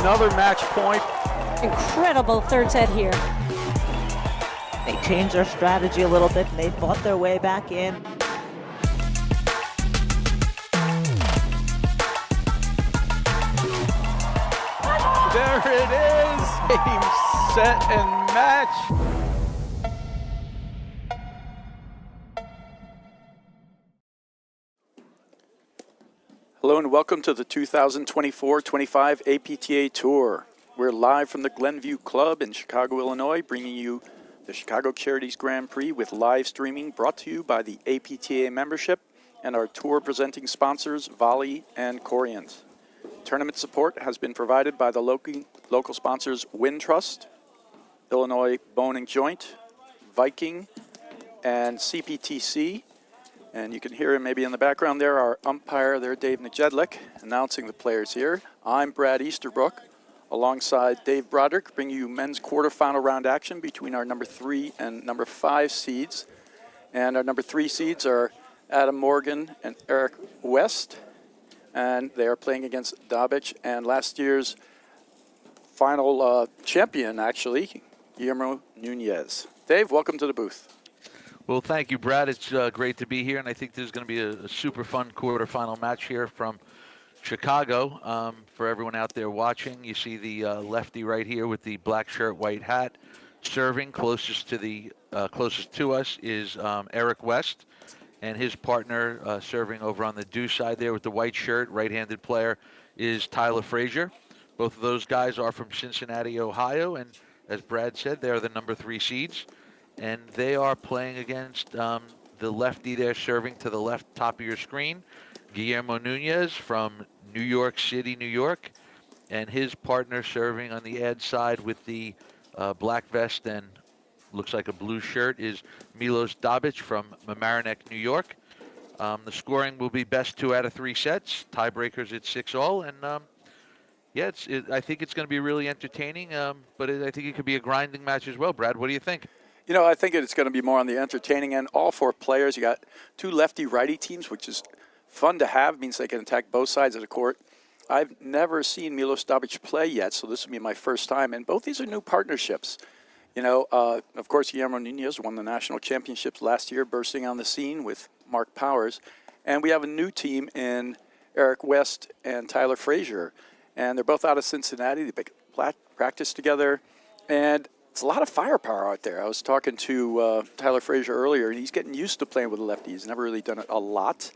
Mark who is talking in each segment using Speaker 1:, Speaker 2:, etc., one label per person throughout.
Speaker 1: another match point.
Speaker 2: Incredible third set here.
Speaker 3: They changed their strategy a little bit and they fought their way back in.
Speaker 1: There it is, game, set, and match. Hello and welcome to the 2024-25 APTA Tour. We're live from the Glenview Club in Chicago, Illinois, bringing you the Chicago Charities Grand Prix with live streaming brought to you by the APTA membership and our tour presenting sponsors, Volley and Corient. Tournament support has been provided by the local sponsors Wintrust, Illinois Bone and Joint, Viking, and CPTC. And you can hear him maybe in the background there, our umpire there, Dave Najedlik, announcing the players here. I'm Brad Easterbrook, alongside Dave Broderick, bringing you men's quarterfinal round action between our number 3 and number 5 seeds. And our number 3 seeds are Adam Morgan and Eric West. And they are playing against Dabic and last year's final champion, actually, Guillermo Nunez. Dave, welcome to the booth.
Speaker 4: Well, thank you, Brad. It's great to be here, and I think there's going to be a super fun quarterfinal match here from Chicago. For everyone out there watching, you see the lefty right here with the black shirt, white hat, serving. Closest to us is Eric West. And his partner serving over on the deuce side there with the white shirt, right-handed player, is Tyler Frasier. Both of those guys are from Cincinnati, Ohio, and as Brad said, they are the number 3 seeds. And they are playing against the lefty there serving to the left top of your screen, Guillermo Nunez from New York City, New York, and his partner serving on the ad side with the black vest and looks like a blue shirt is Milos Dabic from Mamaroneck, New York. The scoring will be best 2 out of 3 sets. Tiebreakers at 6-all. And, yeah, I think it's going to be really entertaining, but I think it could be a grinding match as well. Brad, what do you think?
Speaker 1: You know, I think it's going to be more on the entertaining end. All 4 players, you got 2 lefty-righty teams, which is fun to have. It means they can attack both sides of the court. I've never seen Milos Dabic play yet, so this will be my first time. And both these are new partnerships. You know, of course, Guillermo Nunez won the national championships last year, bursting on the scene with Mark Powers. And we have a new team in Eric West and Tyler Frasier. And they're both out of Cincinnati. They practice together. And it's a lot of firepower out there. I was talking to Tyler Frasier earlier, and he's getting used to playing with a lefty. He's never really done it a lot.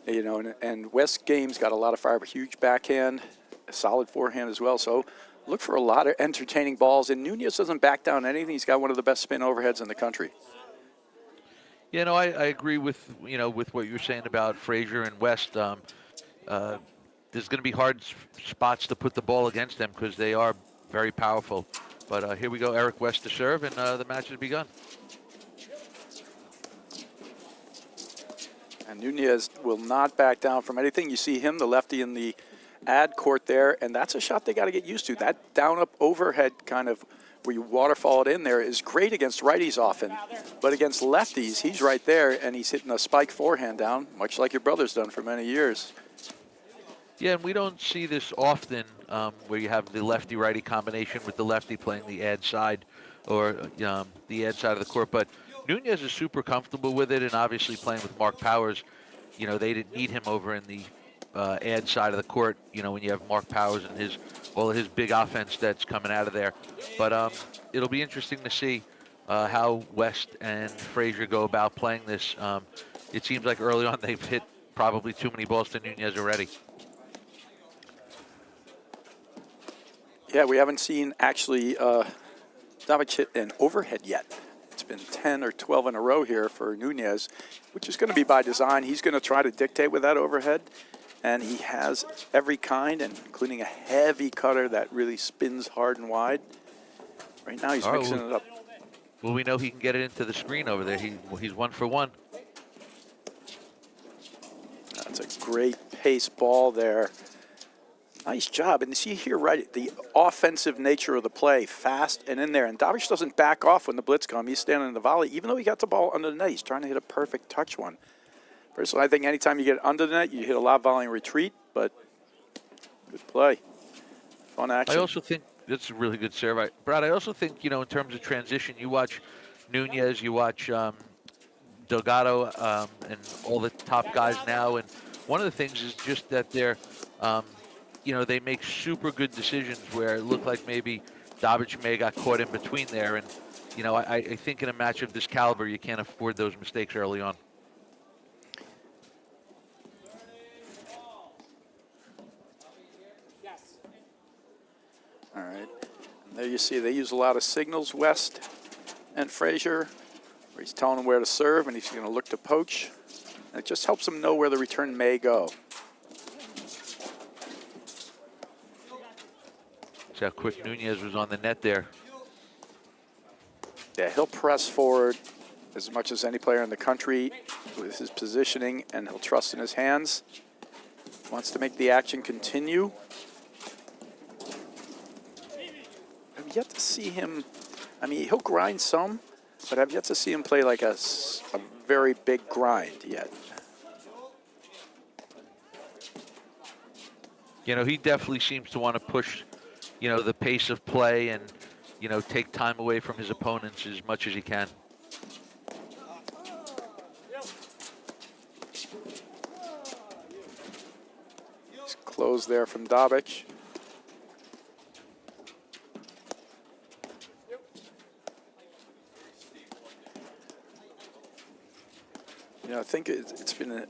Speaker 1: You know, and West game's got a lot of fire, a huge backhand, a solid forehand as well. So look for a lot of entertaining balls, and Nunez doesn't back down anything. He's got one of the best spin overheads in the country.
Speaker 4: Yeah, no, I agree with what you're saying about Frazier and West. There's going to be hard spots to put the ball against them because they are very powerful. But here we go, Eric West to serve, and the match has begun.
Speaker 1: And Nunez will not back down from anything. You see him, the lefty in the ad court there, and that's a shot they got to get used to. That down-up overhead kind of where you waterfall it in there is great against righties often, but against lefties, he's right there, and he's hitting a spike forehand down, much like your brother's done for many years.
Speaker 4: Yeah, and we don't see this often where you have the lefty-righty combination with the lefty playing the ad side or the ad side of the court, but Nunez is super comfortable with it, and obviously playing with Mark Powers, you know, they didn't need him over in the ad side of the court, you know, when you have Mark Powers and all of his big offense that's coming out of there. But it'll be interesting to see how West and Frazier go about playing this. It seems like early on they've hit probably too many balls to Nunez already.
Speaker 1: Yeah, we haven't seen actually Dabic hit an overhead yet. It's been 10 or 12 in a row here for Nunez, which is going to be by design. He's going to try to dictate with that overhead. And he has every kind, including a heavy cutter that really spins hard and wide. Right now he's mixing it up.
Speaker 4: Well, we know he can get it into the screen over there. He's 1 for 1.
Speaker 1: That's a great pace ball there. Nice job. And see here, right, the offensive nature of the play, fast and in there. And Dabic doesn't back off when the blitz comes. He's standing in the volley. Even though he got the ball under the net, he's trying to hit a perfect touch one. Personally, I think anytime you get under the net, you hit a lob volley and retreat, but good play. Fun
Speaker 4: I
Speaker 1: action.
Speaker 4: also think that's a really good serve. Brad, I also think, in terms of transition, you watch Nunez, you watch Delgado, and all the top guys now. And one of the things is just that um, they make super good decisions where it looked like maybe Davic may got caught in between there. And, I think in a match of this caliber, you can't afford those mistakes early on.
Speaker 1: All right. And there you see they use a lot of signals, West and Frasier, where he's telling him where to serve, and he's going to look to poach. And it just helps him know where the return may go.
Speaker 4: See how quick Nunez was on the net there.
Speaker 1: Yeah, he'll press forward as much as any player in the country with his positioning, and he'll trust in his hands. Wants to make the action continue. I've yet to see him, I mean, he'll grind some, but I've yet to see him play like a very big grind yet.
Speaker 4: He definitely seems to want to push, the pace of play and, take time away from his opponents as much as he can.
Speaker 1: He's closed there from Davic. I think it's been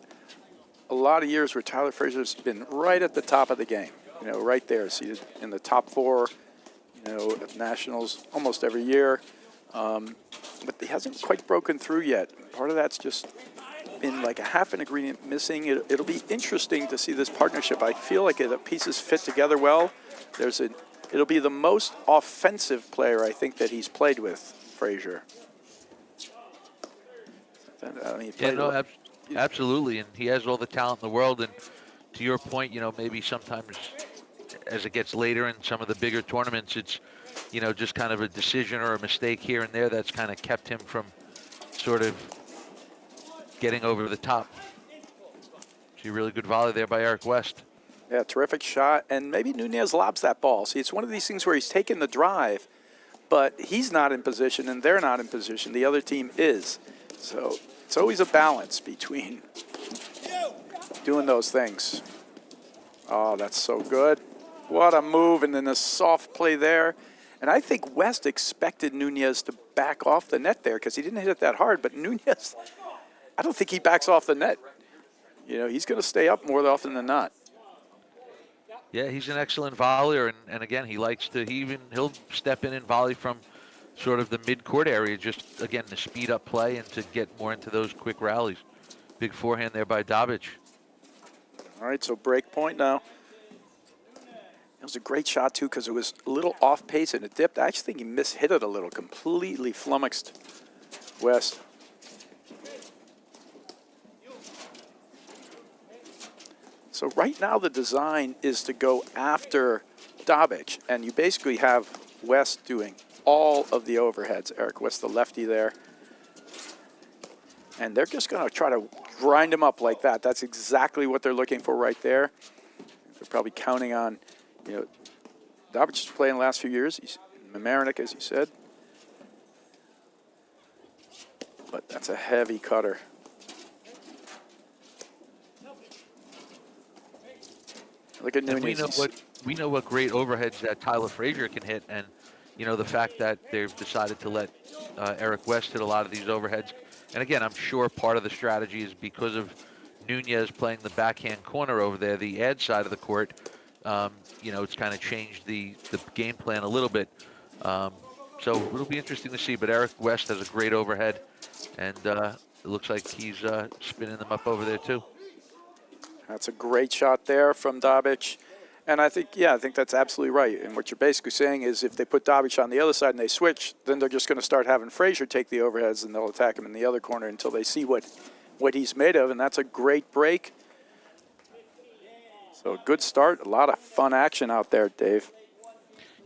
Speaker 1: a lot of years where Tyler Frazier's been right at the top of the game, right there, seated in the top 4, at Nationals almost every year. But he hasn't quite broken through yet. Part of that's just been like a half an ingredient missing. It'll be interesting to see this partnership. I feel like the pieces fit together well. It'll be the most offensive player I think that he's played with, Frazier. I mean,
Speaker 4: absolutely, and he has all the talent in the world. And to your point, maybe sometimes as it gets later in some of the bigger tournaments, it's, just kind of a decision or a mistake here and there that's kind of kept him from sort of getting over the top. See a really good volley there by Eric West.
Speaker 1: Yeah, terrific shot, and maybe Nunez lobs that ball. See, it's one of these things where he's taking the drive, but he's not in position and they're not in position. The other team is. So it's always a balance between doing those things. Oh, that's so good. What a move, and then a soft play there. And I think West expected Nunez to back off the net there because he didn't hit it that hard, but Nunez, I don't think he backs off the net. He's going to stay up more often than not.
Speaker 4: Yeah, he's an excellent volleyer, and again, he'll step in and volley from sort of the mid-court area, just, again, to speed up play and to get more into those quick rallies. Big forehand there by Davic.
Speaker 1: All right, so break point now. It was a great shot, too, because it was a little off pace and it dipped. I actually think he mishit it a little, completely flummoxed West. So right now the design is to go after Davic, and you basically have West doing all of the overheads. Eric West, the lefty there. And they're just going to try to grind him up like that. That's exactly what they're looking for right there. They're probably counting on, Davic has played in the last few years. He's in Mamaroneck, as you said. But that's a heavy cutter. Look at Nunez.
Speaker 4: We know what great overheads that Tyler Frazier can hit, and the fact that they've decided to let Eric West hit a lot of these overheads. And again, I'm sure part of the strategy is because of Nunez playing the backhand corner over there, the ad side of the court. It's kind of changed the game plan a little bit. So it'll be interesting to see. But Eric West has a great overhead, and it looks like he's spinning them up over there too.
Speaker 1: That's a great shot there from Davic. And I think that's absolutely right. And what you're basically saying is if they put Davic on the other side and they switch, then they're just going to start having Frazier take the overheads and they'll attack him in the other corner until they see what he's made of. And that's a great break. So a good start. A lot of fun action out there, Dave.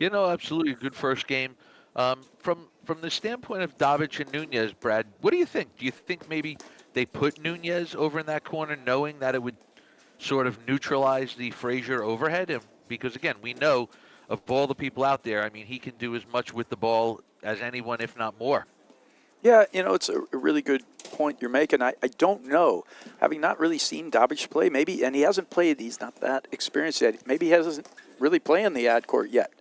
Speaker 4: Absolutely a good first game. From the standpoint of Davic and Nunez, Brad, what do you think? Do you think maybe they put Nunez over in that corner knowing that it would sort of neutralize the Frazier overhead? And because, again, we know of all the people out there, I mean, he can do as much with the ball as anyone, if not more.
Speaker 1: Yeah, it's a really good point you're making. I don't know. Having not really seen Dabic play, maybe, and he hasn't played, he's not that experienced yet. Maybe he hasn't really played in the ad court yet,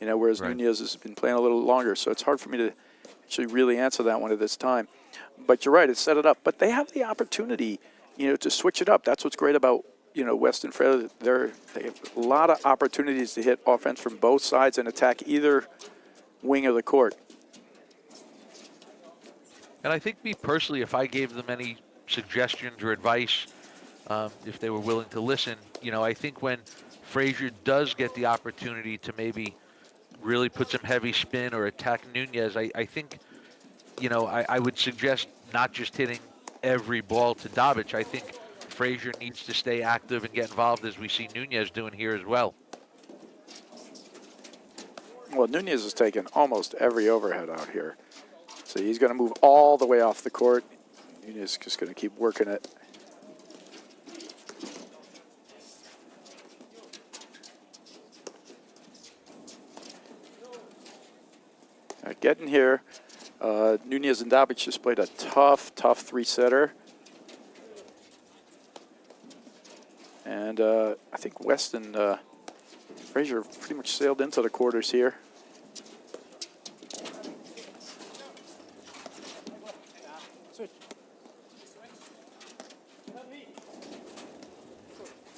Speaker 1: whereas
Speaker 4: Right.
Speaker 1: Nunez has been playing a little longer. So it's hard for me to actually really answer that one at this time. But you're right, it's set it up. But they have the opportunity, to switch it up. That's what's great about, West and Fraser. They have a lot of opportunities to hit offense from both sides and attack either wing of the court.
Speaker 4: And I think me personally, if I gave them any suggestions or advice, if they were willing to listen, I think when Frasier does get the opportunity to maybe really put some heavy spin or attack Nunez, I think, I would suggest not just hitting every ball to Dabic. I think Frasier needs to stay active and get involved, as we see Nunez doing here as well.
Speaker 1: Well, Nunez has taken almost every overhead out here. So he's going to move all the way off the court. Nunez is just going to keep working it. Getting here, Nunez and Dabic just played a tough three-setter. And I think West and Frasier pretty much sailed into the quarters here.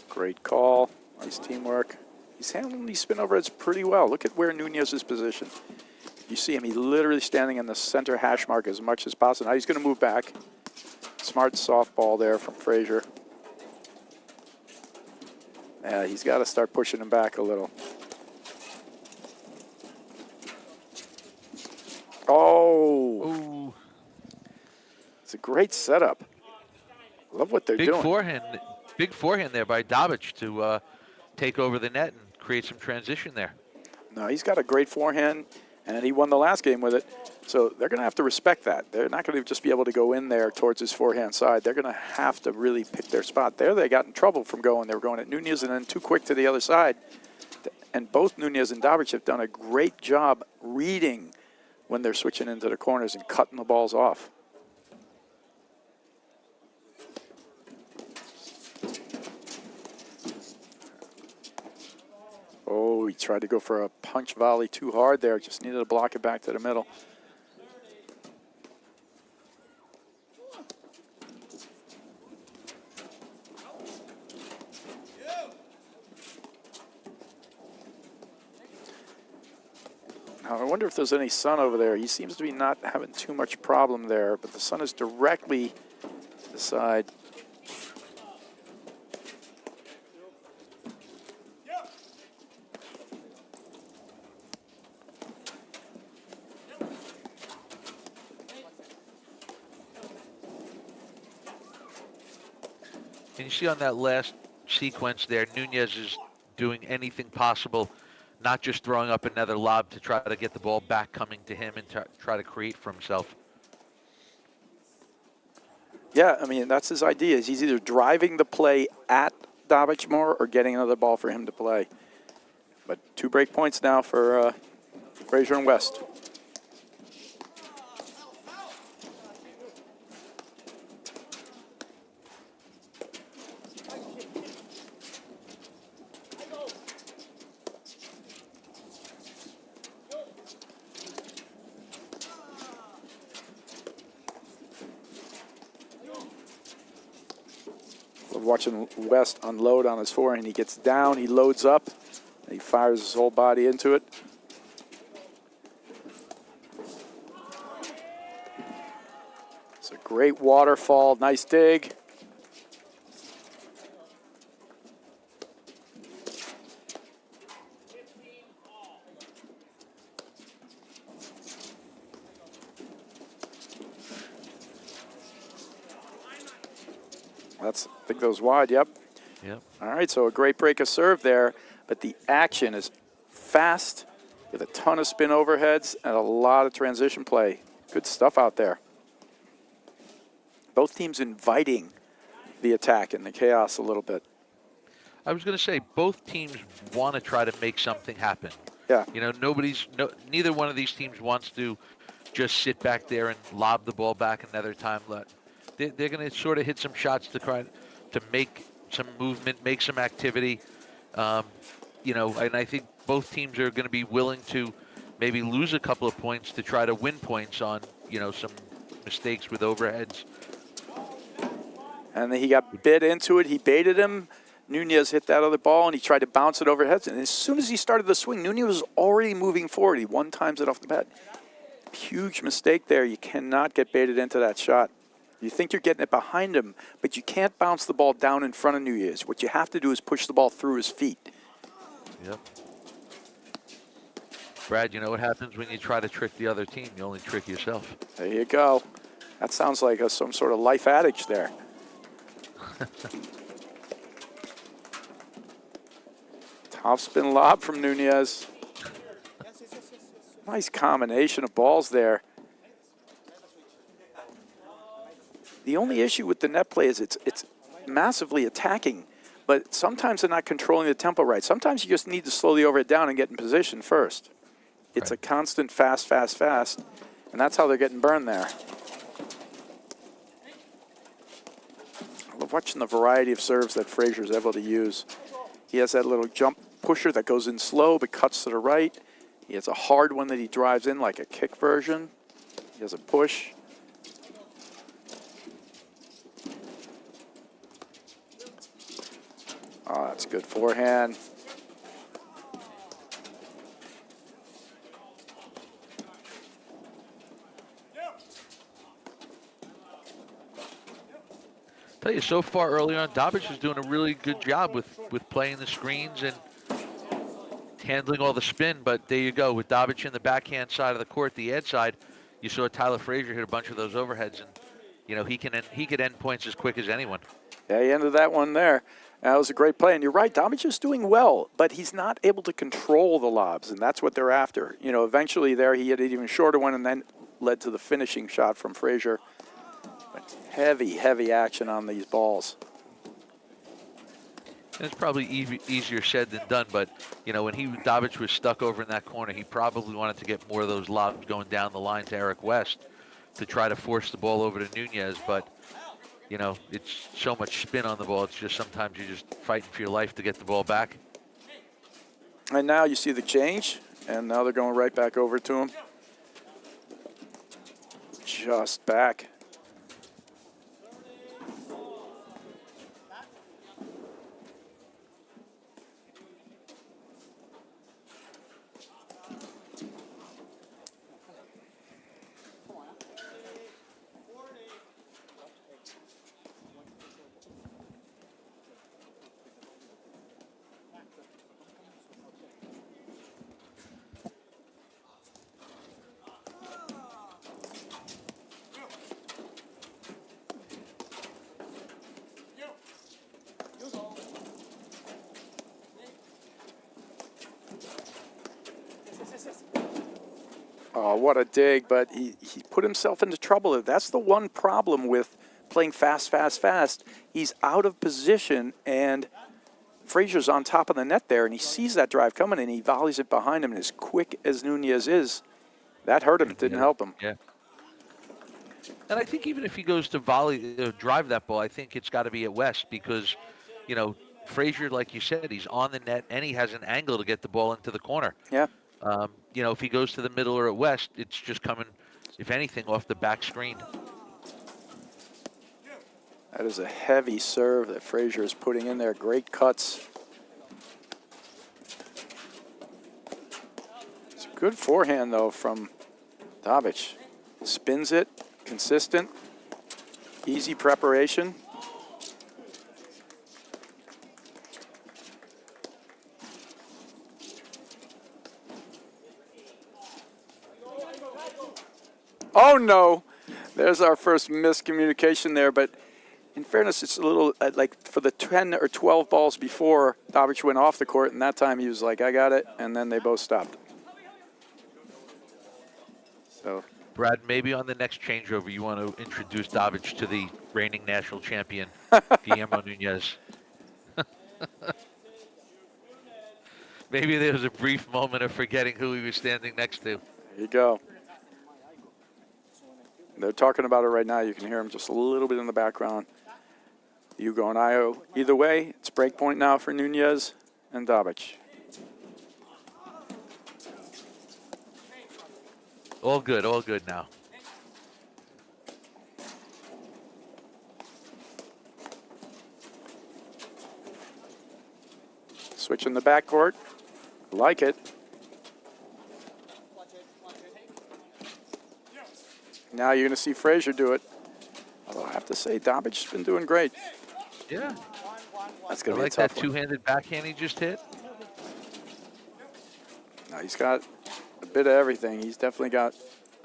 Speaker 1: Great call. Nice teamwork. He's handling these spin overheads pretty well. Look at where Nunez is positioned. You see him, he's literally standing in the center hash mark as much as possible. Now he's going to move back. Smart softball there from Frasier. Yeah, he's got to start pushing him back a little. Oh!
Speaker 4: Ooh.
Speaker 1: It's a great setup. Love what they're doing.
Speaker 4: Big forehand there by Dabic to take over the net and create some transition there.
Speaker 1: No, he's got a great forehand, and he won the last game with it. So they're going to have to respect that. They're not going to just be able to go in there towards his forehand side. They're going to have to really pick their spot. There they got in trouble from going. They were going at Nunez and then too quick to the other side. And both Nunez and Dabic have done a great job reading when they're switching into the corners and cutting the balls off. Oh, he tried to go for a punch volley too hard there. Just needed to block it back to the middle. Now, I wonder if there's any sun over there. He seems to be not having too much problem there, but the sun is directly to the side.
Speaker 4: And you see on that last sequence there, Nunez is doing anything possible, not just throwing up another lob to try to get the ball back coming to him and try to create for himself.
Speaker 1: Yeah, I mean, that's his idea. He's either driving the play at Dabic more or getting another ball for him to play. But 2 break points now for Frasier and West. Watching West unload on his forehand. He gets down, he loads up, and he fires his whole body into it. It's a great waterfall, nice dig. I think that was wide, yep.
Speaker 4: Yep.
Speaker 1: All right, so a great break of serve there, but the action is fast with a ton of spin overheads and a lot of transition play. Good stuff out there. Both teams inviting the attack and the chaos a little bit.
Speaker 4: I was going to say both teams want to try to make something happen.
Speaker 1: Yeah.
Speaker 4: You know, neither one of these teams wants to just sit back there and lob the ball back another time. They're going to sort of hit some shots to try to make some movement, make some activity. You know, and I think both teams are going to be willing to maybe lose a couple of points to try to win points on, you know, some mistakes with overheads.
Speaker 1: And then he got bit into it. He baited him. Nunez hit that other ball, and he tried to bounce it overhead. And as soon as he started the swing, Nunez was already moving forward. He one times it off the bat. Huge mistake there. You cannot get baited into that shot. You think you're getting it behind him, but you can't bounce the ball down in front of Nunez. What you have to do is push the ball through his feet.
Speaker 4: Yep. Brad, you know what happens when you try to trick the other team? You only trick yourself.
Speaker 1: There you go. That sounds like some sort of life adage there. Top spin lob from Nunez. Nice combination of balls there. The only issue with the net play is it's massively attacking, but sometimes they're not controlling the tempo right. Sometimes you just need to slow the overhead down and get in position first. It's a constant fast, fast, fast, and that's how they're getting burned there. I love watching the variety of serves that Frasier's able to use. He has that little jump pusher that goes in slow but cuts to the right. He has a hard one that he drives in like a kick version. He has a push. Oh, that's good forehand.
Speaker 4: Tell you, so far early on, Dabic is doing a really good job with playing the screens and handling all the spin. But there you go, with Dabic in the backhand side of the court, the ad side, you saw Tyler Frasier hit a bunch of those overheads, and you know he could end points as quick as anyone.
Speaker 1: Yeah, he ended that one there. That was a great play, and you're right, Dabic is doing well, but he's not able to control the lobs, and that's what they're after. You know, eventually there he hit an even shorter one, and then led to the finishing shot from Frasier. But heavy, heavy action on these balls.
Speaker 4: And it's probably easier said than done, but you know, when Dabic was stuck over in that corner, he probably wanted to get more of those lobs going down the line to Eric West to try to force the ball over to Nunez, but you know, it's so much spin on the ball. It's just sometimes you're just fighting for your life to get the ball back.
Speaker 1: And now you see the change, and now they're going right back over to him. Just back. Oh, what a dig, but he put himself into trouble. That's the one problem with playing fast, fast, fast. He's out of position, and Frasier's on top of the net there, and he sees that drive coming, and he volleys it behind him, and as quick as Nunez is, that hurt him. It didn't help him.
Speaker 4: Yeah. And I think even if he goes to drive that ball, I think it's got to be at West because, you know, Frasier, like you said, he's on the net, and he has an angle to get the ball into the corner.
Speaker 1: Yeah.
Speaker 4: You know, if he goes to the middle or at West, it's just coming, if anything, off the back screen.
Speaker 1: That is a heavy serve that Frasier is putting in there. Great cuts. It's a good forehand, though, from Dabic. Spins it, consistent, easy preparation. Oh, no. There's our first miscommunication there. But in fairness, it's a little like for the 10 or 12 balls before, Dabic went off the court, and that time he was like, I got it, and then they both stopped. So,
Speaker 4: Brad, maybe on the next changeover, you want to introduce Dabic to the reigning national champion, Guillermo Nunez. Maybe there was a brief moment of forgetting who he was standing next to.
Speaker 1: There you go. They're talking about it right now. You can hear them just a little bit in the background. Hugo and Io. Either way, it's break point now for Nunez and Dabic.
Speaker 4: All good now.
Speaker 1: Switch in the backcourt. Like it. Now you're going to see Frasier do it. Although I have to say, Dabic's been doing great.
Speaker 4: Yeah.
Speaker 1: That's
Speaker 4: I
Speaker 1: going to be a
Speaker 4: like
Speaker 1: tough
Speaker 4: that
Speaker 1: one.
Speaker 4: two-handed backhand he just hit.
Speaker 1: Now he's got a bit of everything. He's definitely got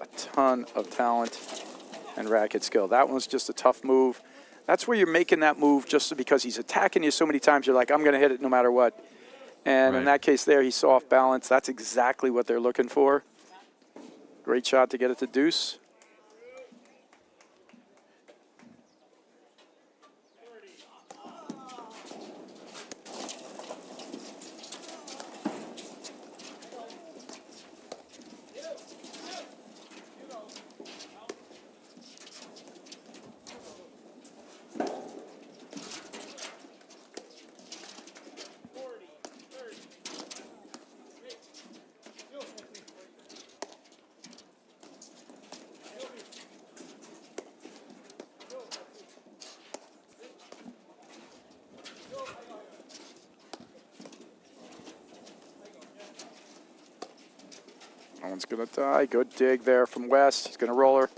Speaker 1: a ton of talent and racket skill. That one's just a tough move. That's where you're making that move just because he's attacking you so many times. You're like, I'm going to hit it no matter what. And in that case there, he's so off balance. That's exactly what they're looking for. Great shot to get it to deuce. That one's going to die. Good dig there from West. He's going to roll her.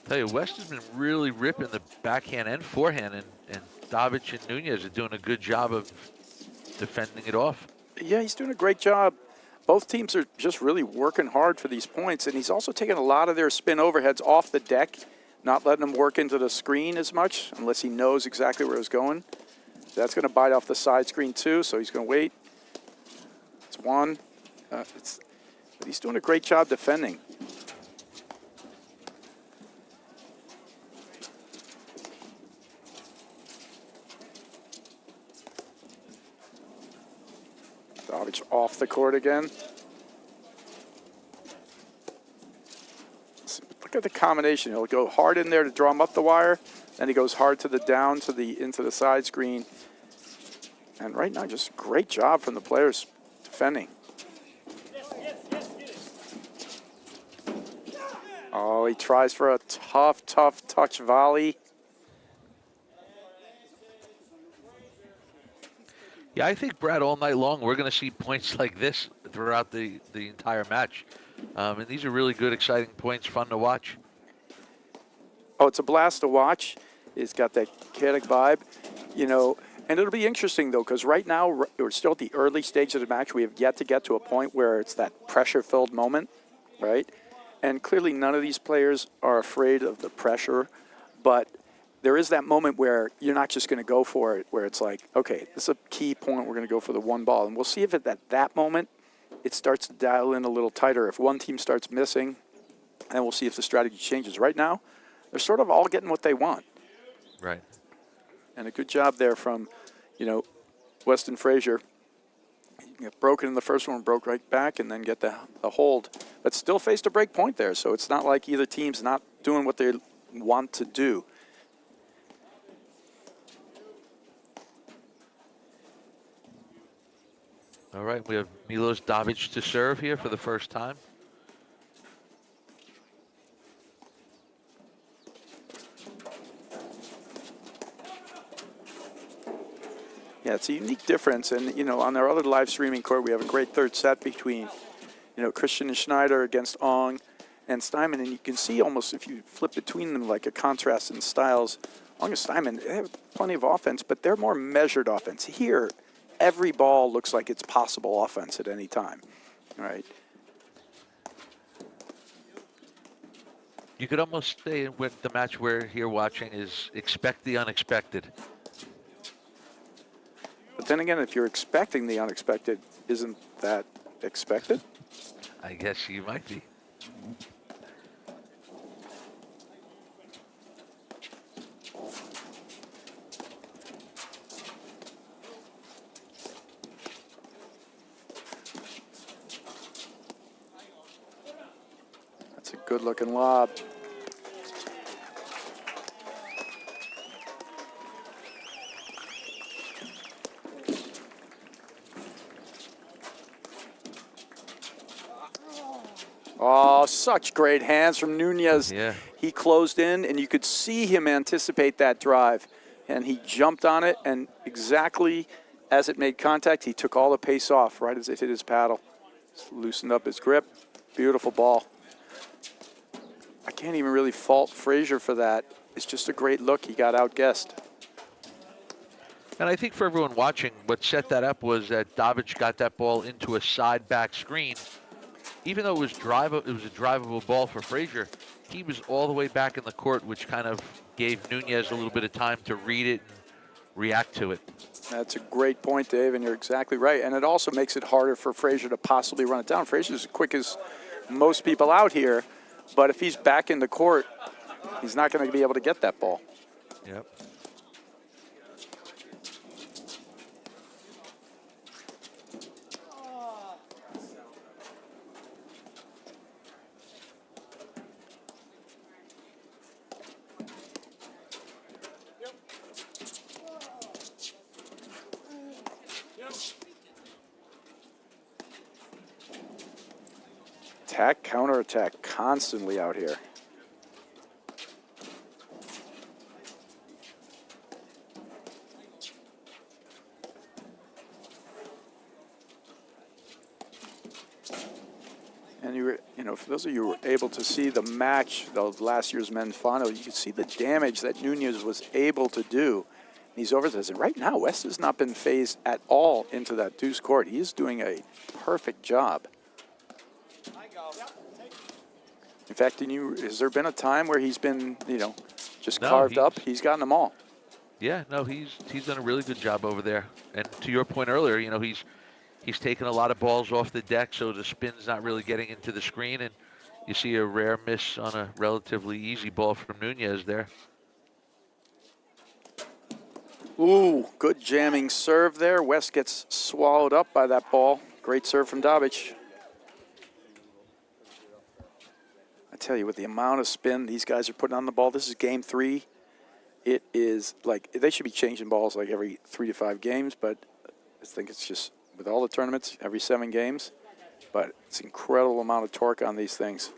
Speaker 4: Tell you, West has been really ripping the backhand and forehand, and Davic and Nunez are doing a good job of defending it off.
Speaker 1: Yeah, he's doing a great job. Both teams are just really working hard for these points, and he's also taking a lot of their spin overheads off the deck, not letting them work into the screen as much unless he knows exactly where it's going. That's going to bite off the side screen too, so he's going to wait. It's one. But he's doing a great job defending. Davic off the court again. Look at the combination. He'll go hard in there to draw him up the wire, then he goes hard to the down to the into the side screen. And right now, just great job from the players defending. Oh, he tries for a tough touch volley.
Speaker 4: Yeah, I think, Brad, all night long we're going to see points like this throughout the entire match. And these are really good, exciting points, fun to watch.
Speaker 1: Oh, it's a blast to watch. It's got that chaotic vibe, you know. And it'll be interesting, though, because right now we're still at the early stage of the match. We have yet to get to a point where it's that pressure-filled moment, right? And clearly none of these players are afraid of the pressure, but there is that moment where you're not just going to go for it, where it's like, okay, this is a key point. We're going to go for the one ball. And we'll see if at that moment it starts to dial in a little tighter. If one team starts missing, and we'll see if the strategy changes. Right now, they're sort of all getting what they want.
Speaker 4: Right.
Speaker 1: And a good job there from, you know, West and Frasier. Get broken in the first one, broke right back, and then get the hold. But still faced a break point there, so it's not like either team's not doing what they want to do.
Speaker 4: All right, we have Milos Davic to serve here for the first time.
Speaker 1: Yeah, it's a unique difference. And, you know, on our other live streaming court, we have a great third set between, you know, Christian and Schneider against Ong and Steinman. And you can see almost if you flip between them like a contrast in styles. Ong and Steinman, they have plenty of offense, but they're more measured offense. Here, every ball looks like it's possible offense at any time, right?
Speaker 4: You could almost say with the match we're here watching is expect the unexpected.
Speaker 1: But then again, if you're expecting the unexpected, isn't that expected?
Speaker 4: I guess you might be.
Speaker 1: That's a good-looking lob. Oh, such great hands from Nunez.
Speaker 4: Yeah.
Speaker 1: He closed in, and you could see him anticipate that drive. And he jumped on it, and exactly as it made contact, he took all the pace off right as it hit his paddle. Just loosened up his grip. Beautiful ball. I can't even really fault Frasier for that. It's just a great look. He got outguessed.
Speaker 4: And I think for everyone watching, what set that up was that Davic got that ball into a side back screen. Even though it was a drivable ball for Frasier, he was all the way back in the court, which kind of gave Nunez a little bit of time to read it and react to it.
Speaker 1: That's a great point, Dave, and you're exactly right. And it also makes it harder for Frasier to possibly run it down. Frazier's as quick as most people out here, but if he's back in the court, he's not going to be able to get that ball.
Speaker 4: Yep.
Speaker 1: Attack, counterattack, constantly out here. And for those of you who were able to see the match, the last year's men's final, you could see the damage that Nunez was able to do. He's over this, and right now, West has not been phased at all into that deuce court. He is doing a perfect job. In fact, has there been a time where he's been, just carved up? He's gotten them all.
Speaker 4: Yeah, no, he's done a really good job over there. And to your point earlier, he's taken a lot of balls off the deck, so the spin's not really getting into the screen, and you see a rare miss on a relatively easy ball from Nunez there.
Speaker 1: Ooh, good jamming serve there. West gets swallowed up by that ball. Great serve from Davic. I tell you, with the amount of spin these guys are putting on the ball, this is game 3. It is like they should be changing balls like every 3 to 5 games, but I think it's just with all the tournaments, every 7 games. But it's an incredible amount of torque on these things.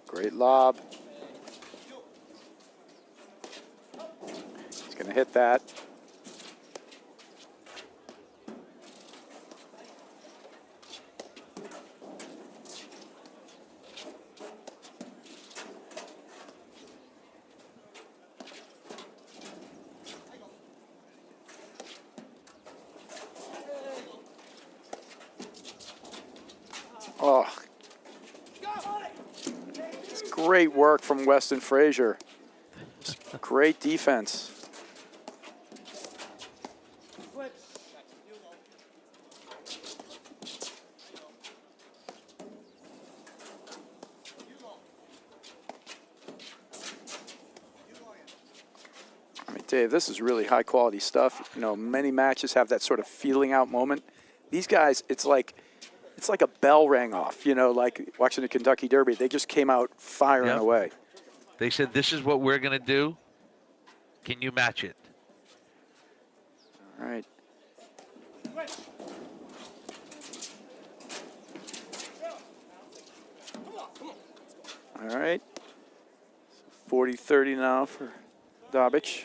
Speaker 1: Great lob. He's going to hit that. Oh. Great work from Weston Frasier. Great defense. I mean, Dave, this is really high quality stuff. Many matches have that sort of feeling out moment. These guys, it's like a bell rang off, like watching the Kentucky Derby. They just came out firing away.
Speaker 4: They said, this is what we're going to do. Can you match it?
Speaker 1: All right. All right. 40-30 now for Davic.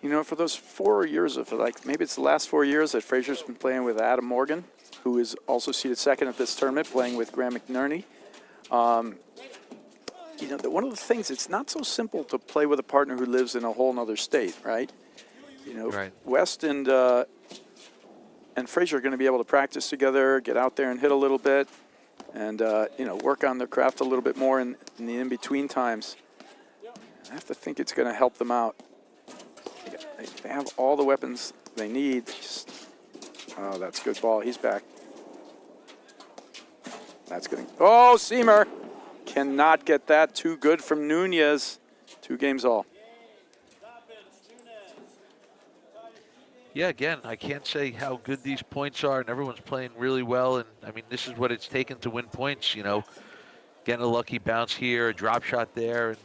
Speaker 1: You know, for those 4 years of, like, maybe it's the last 4 years that Frasier's been playing with Adam Morgan, who is also seated second at this tournament, playing with Graham McNerney. You know, one of the things, it's not so simple to play with a partner who lives in a whole other state, right? You know,
Speaker 4: Right.
Speaker 1: West and Frasier are going to be able to practice together, get out there and hit a little bit, and, you know, work on their craft a little bit more in the in-between times. I have to think it's going to help them out. They have all the weapons they need. Oh, that's a good ball. He's back. That's good. Oh, Seamer cannot get that. Too good from Nunez. 2 games all.
Speaker 4: Yeah, again, I can't say how good these points are, and everyone's playing really well. And I mean, this is what it's taken to win points. You know, getting a lucky bounce here, a drop shot there, and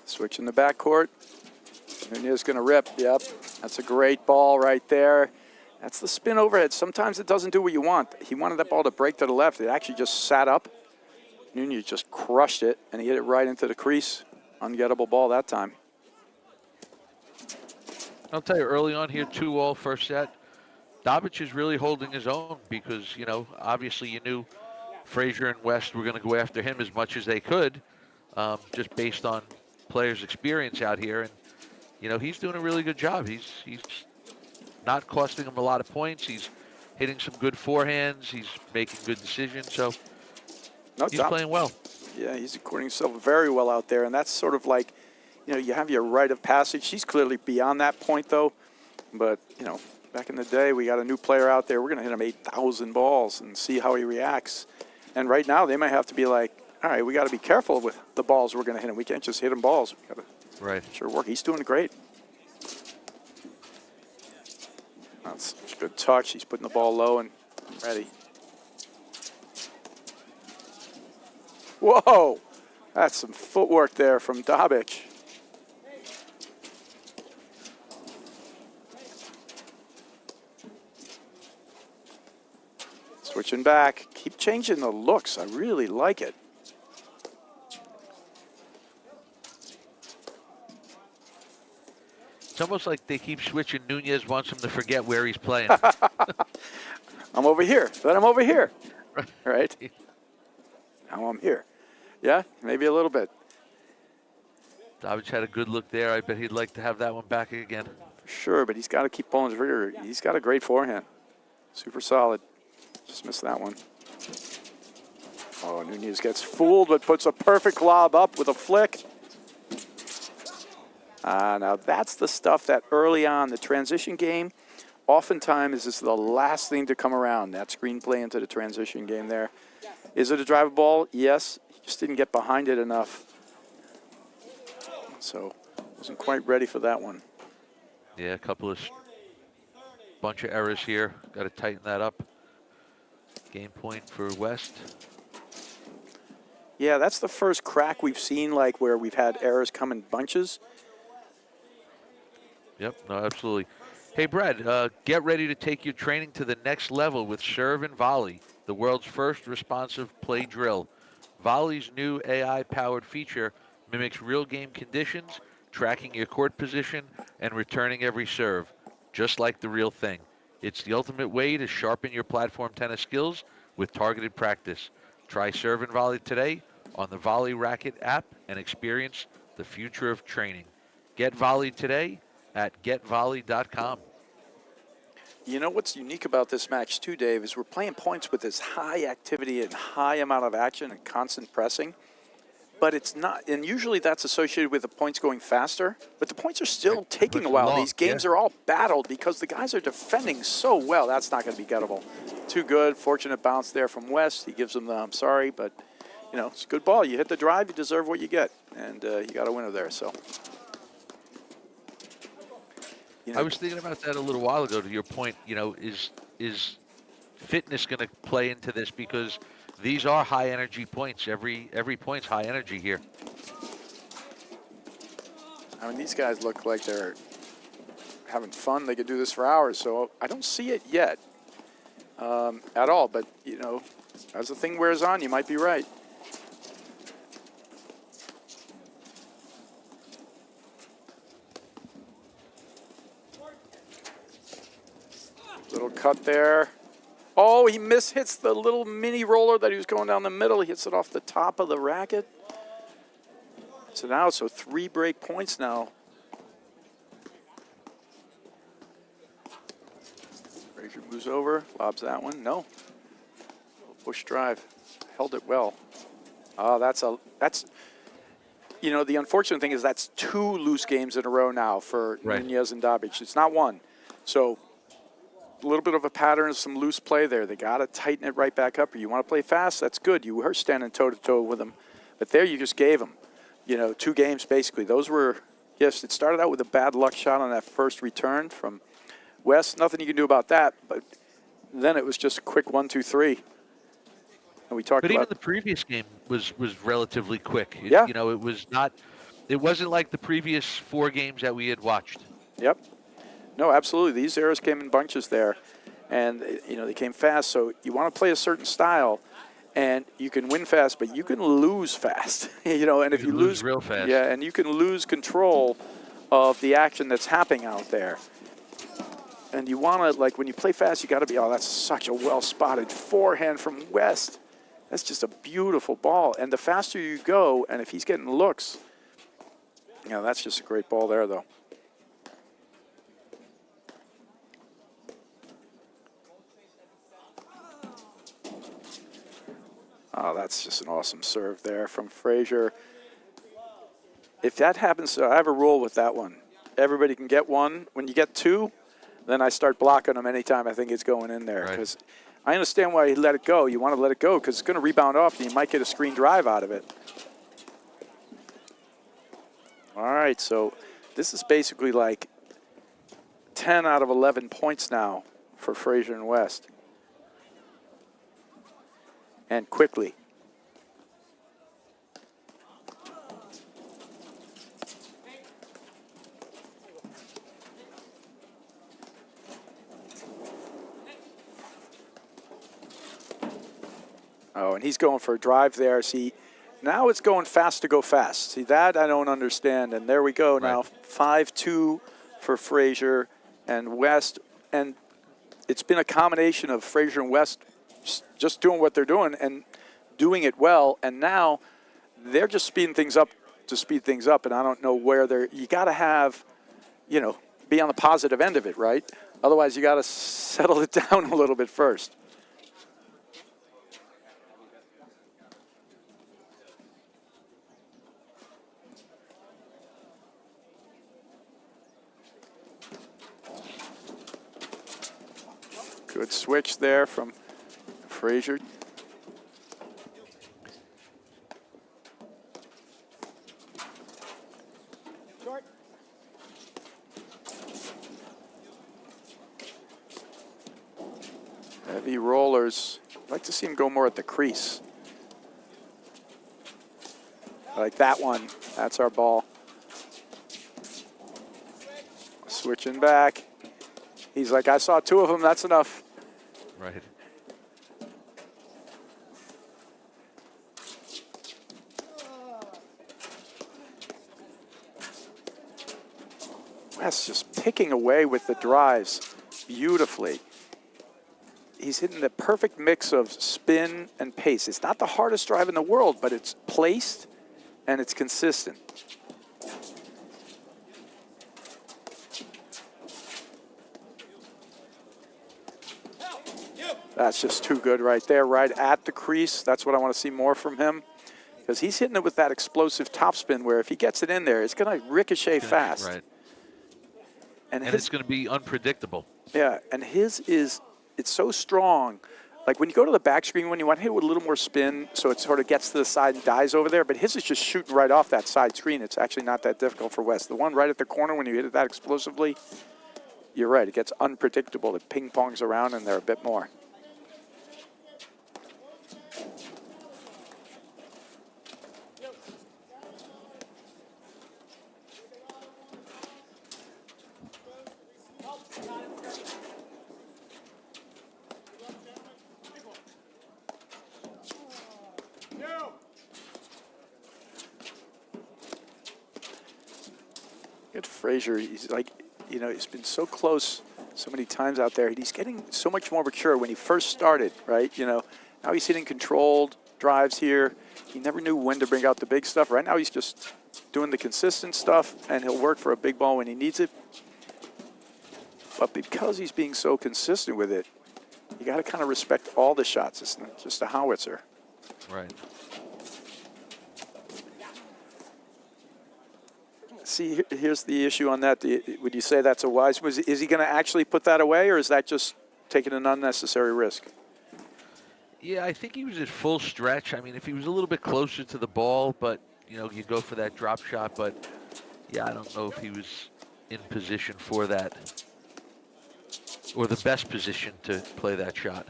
Speaker 1: Switch in the backcourt. Nunez going to rip. Yep, that's a great ball right there. That's the spin overhead. Sometimes it doesn't do what you want. He wanted that ball to break to the left. It actually just sat up. Nunez just crushed it, and he hit it right into the crease. Ungettable ball that time.
Speaker 4: I'll tell you, early on here, 2-all first set. Dobic is really holding his own because, you know, obviously you knew Frasier and West were going to go after him as much as they could, just based on players' experience out here. And, you know, he's doing a really good job. He's not costing him a lot of points. He's hitting some good forehands. He's making good decisions. So he's playing well.
Speaker 1: Yeah, he's recording himself very well out there. And that's sort of like, you know, you have your rite of passage. He's clearly beyond that point, though. But, you know, back in the day, we got a new player out there. We're going to hit him 8,000 balls and see how he reacts. And right now, they might have to be like, all right, we got to be careful with the balls we're going to hit him. We can't just hit him balls. We got to sure work. He's doing great. That's a good touch. He's putting the ball low and ready. Whoa! That's some footwork there from Dobic. Switching back. Keep changing the looks. I really like it.
Speaker 4: It's almost like they keep switching. Nunez wants him to forget where he's playing.
Speaker 1: I'm over here. Then I'm over here. Right? Now I'm here. Yeah, maybe a little bit.
Speaker 4: Dobic had a good look there. I bet he'd like to have that one back again.
Speaker 1: For sure, but he's got to keep pulling his trigger. He's got a great forehand. Super solid. Just missed that one. Oh, Nunez gets fooled, but puts a perfect lob up with a flick. Now that's the stuff that early on, the transition game, oftentimes is the last thing to come around, that screenplay into the transition game there. Is it a drive ball? Yes. He just didn't get behind it enough. So wasn't quite ready for that one.
Speaker 4: Yeah, a couple of bunch of errors here. Got to tighten that up. Game point for West.
Speaker 1: Yeah, that's the first crack we've seen, like where we've had errors come in bunches.
Speaker 4: Yep, no, absolutely. Hey, Brad, get ready to take your training to the next level with Serve and Volley, the world's first responsive play drill. Volley's new AI-powered feature mimics real game conditions, tracking your court position and returning every serve, just like the real thing. It's the ultimate way to sharpen your platform tennis skills with targeted practice. Try Serve and Volley today on the Volley Racket app and experience the future of training. Get Volley today at getvolley.com.
Speaker 1: You know what's unique about this match too, Dave, is we're playing points with this high activity and high amount of action and constant pressing. But it's not, and usually that's associated with the points going faster, but the points are still taking a while.
Speaker 4: long,
Speaker 1: These games are all battled because the guys are defending so well. That's not going to be gettable. Too good. Fortunate bounce there from West. He gives them the I'm sorry, but, you know, it's a good ball. You hit the drive, you deserve what you get. And you got a winner there, so. You know,
Speaker 4: I was thinking about that a little while ago. To your point, you know, is fitness going to play into this, because these are high energy points. Every point's high energy here.
Speaker 1: I mean, these guys look like they're having fun. They could do this for hours. So I don't see it yet at all. But, you know, as the thing wears on, you might be right. Little cut there. Oh, he hits the little mini roller that he was going down the middle. He hits it off the top of the racket. So now, 3 break points now. Frasier moves over, lobs that one. No. Push drive. Held it well. Oh, that's you know, the unfortunate thing is that's 2 loose games in a row now for Nunez and Dobic. It's not 1. So a little bit of a pattern of some loose play there. They got to tighten it right back up. Or you want to play fast, that's good. You were standing toe-to-toe with them. But there you just gave them, you know, 2 games basically. Those were gifts. It started out with a bad luck shot on that first return from West. Nothing you can do about that. But then it was just a quick 1, 2, 3. And we talked
Speaker 4: But
Speaker 1: about
Speaker 4: even the previous game was relatively quick.
Speaker 1: Yeah.
Speaker 4: You know, it wasn't like the previous 4 games that we had watched.
Speaker 1: Yep. No, absolutely. These errors came in bunches there, and you know they came fast. So you want to play a certain style, and you can win fast, but you can lose fast. You know, and if you lose
Speaker 4: real fast,
Speaker 1: yeah, and you can lose control of the action that's happening out there. And you want to, like, when you play fast, you got to be. Oh, that's such a well-spotted forehand from West. That's just a beautiful ball. And the faster you go, and if he's getting looks, you know, that's just a great ball there, though. Oh, that's just an awesome serve there from Frasier. If that happens, I have a rule with that one. Everybody can get 1. When you get 2, then I start blocking them anytime I think it's going in there. Because I understand why he let it go. You want to let it go because it's going to rebound off and you might get a screen drive out of it. All right, so this is basically like 10 out of 11 points now for Frasier and West. And quickly. Oh, and he's going for a drive there. See, now it's going fast to go fast. See, that I don't understand. And there we go now, 5-2 for Frasier and West. And it's been a combination of Frasier and West just doing what they're doing and doing it well. And now they're just speeding things up to speed things up. And I don't know where they're, you got to have, you know, be on the positive end of it, right? Otherwise, you got to settle it down a little bit first. Good switch there from Frasier. Heavy rollers. I'd like to see him go more at the crease. I like that one. That's our ball. Switching back. He's like, I saw 2 of them. That's enough.
Speaker 4: Right.
Speaker 1: West just picking away with the drives beautifully. He's hitting the perfect mix of spin and pace. It's not the hardest drive in the world, but it's placed and it's consistent. That's just too good right there, right at the crease. That's what I want to see more from him. Because he's hitting it with that explosive topspin where if he gets it in there, it's going to ricochet fast.
Speaker 4: Right.
Speaker 1: And
Speaker 4: it's going to be unpredictable.
Speaker 1: Yeah, and his is, it's so strong. Like when you go to the back screen, when you want to hit it with a little more spin, so it sort of gets to the side and dies over there, but his is just shooting right off that side screen. It's actually not that difficult for West. The one right at the corner, when you hit it that explosively, you're right, it gets unpredictable. It ping-pongs around in there a bit more. At Frasier, he's like, you know, he's been so close so many times out there. He's getting so much more mature when he first started, right? You know, now he's hitting controlled drives here. He never knew when to bring out the big stuff. Right now he's just doing the consistent stuff, and he'll work for a big ball when he needs it. But because he's being so consistent with it, you got to kind of respect all the shots. It's not just a howitzer.
Speaker 4: Right.
Speaker 1: See, here's the issue on that. Would you say that's a wise? Is he going to actually put that away, or is that just taking an unnecessary risk?
Speaker 4: Yeah, I think he was at full stretch. I mean, if he was a little bit closer to the ball, but, you know, you go for that drop shot. But, yeah, I don't know if he was in position for that or the best position to play that shot.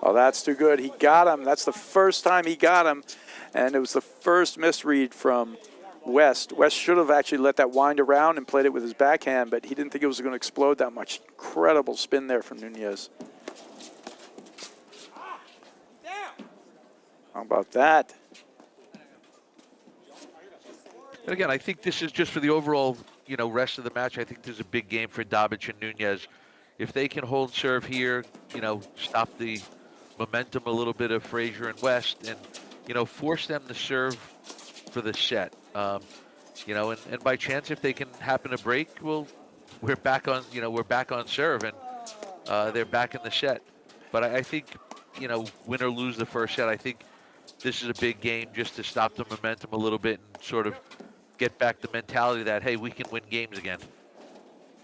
Speaker 1: Oh, that's too good. He got him. That's the first time he got him. And it was the first misread from West. West should have actually let that wind around and played it with his backhand, but he didn't think it was going to explode that much. Incredible spin there from Nunez. How about that?
Speaker 4: And again, I think this is just for the overall, you know, rest of the match. I think there's a big game for Dobic and Nunez. If they can hold serve here, you know, stop the momentum a little bit of Frasier and West, and, you know, force them to serve for the set. You know, and by chance, if they can happen to break, well, we're back on, you know, we're back on serve, and they're back in the set. But I think, you know, win or lose the first set, I think this is a big game just to stop the momentum a little bit and sort of get back the mentality that, hey, we can win games again.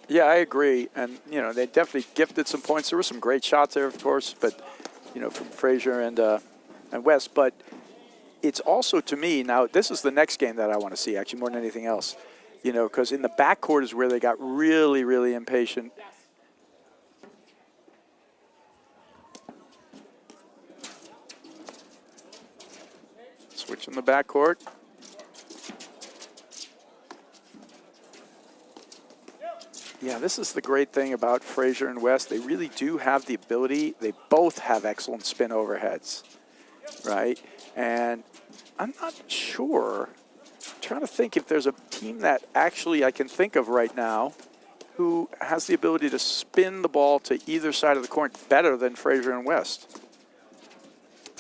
Speaker 1: Yeah, I agree. And, you know, they definitely gifted some points. There were some great shots there, of course, but, you know, from Frasier and West. But it's also, to me, now this is the next game that I want to see, actually, more than anything else. You know, because in the backcourt is where they got really, really impatient. Switch in the backcourt. Yeah, this is the great thing about Frasier and West. They really do have the ability. They both have excellent spin overheads, right? And I'm not sure. I'm trying to think if there's a team that actually I can think of right now who has the ability to spin the ball to either side of the court better than Frasier and West.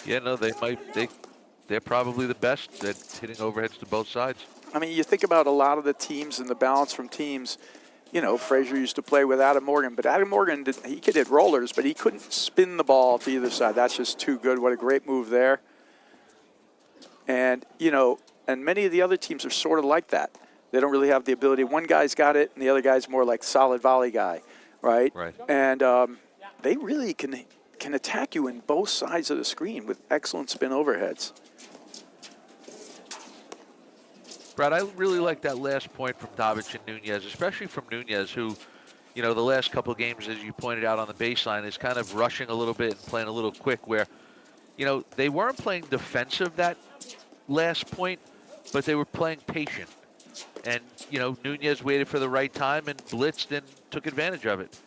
Speaker 4: Yeah, no, they're probably the best at hitting overheads to both sides.
Speaker 1: I mean, you think about a lot of the teams and the balance from teams. You know, Frasier used to play with Adam Morgan, but Adam Morgan, he could hit rollers, but he couldn't spin the ball to either side. That's just too good. What a great move there. And, you know, and many of the other teams are sort of like that. They don't really have the ability. One guy's got it, and the other guy's more like solid volley guy, right?
Speaker 4: Right.
Speaker 1: And they really can attack you in both sides of the screen with excellent spin overheads.
Speaker 4: Brad, I really like that last point from Dobic and Nunez, especially from Nunez, who, you know, the last couple of games, as you pointed out on the baseline, is kind of rushing a little bit and playing a little quick where, you know, they weren't playing defensive that last point, but they were playing patient. And, you know, Nunez waited for the right time and blitzed and took advantage of it.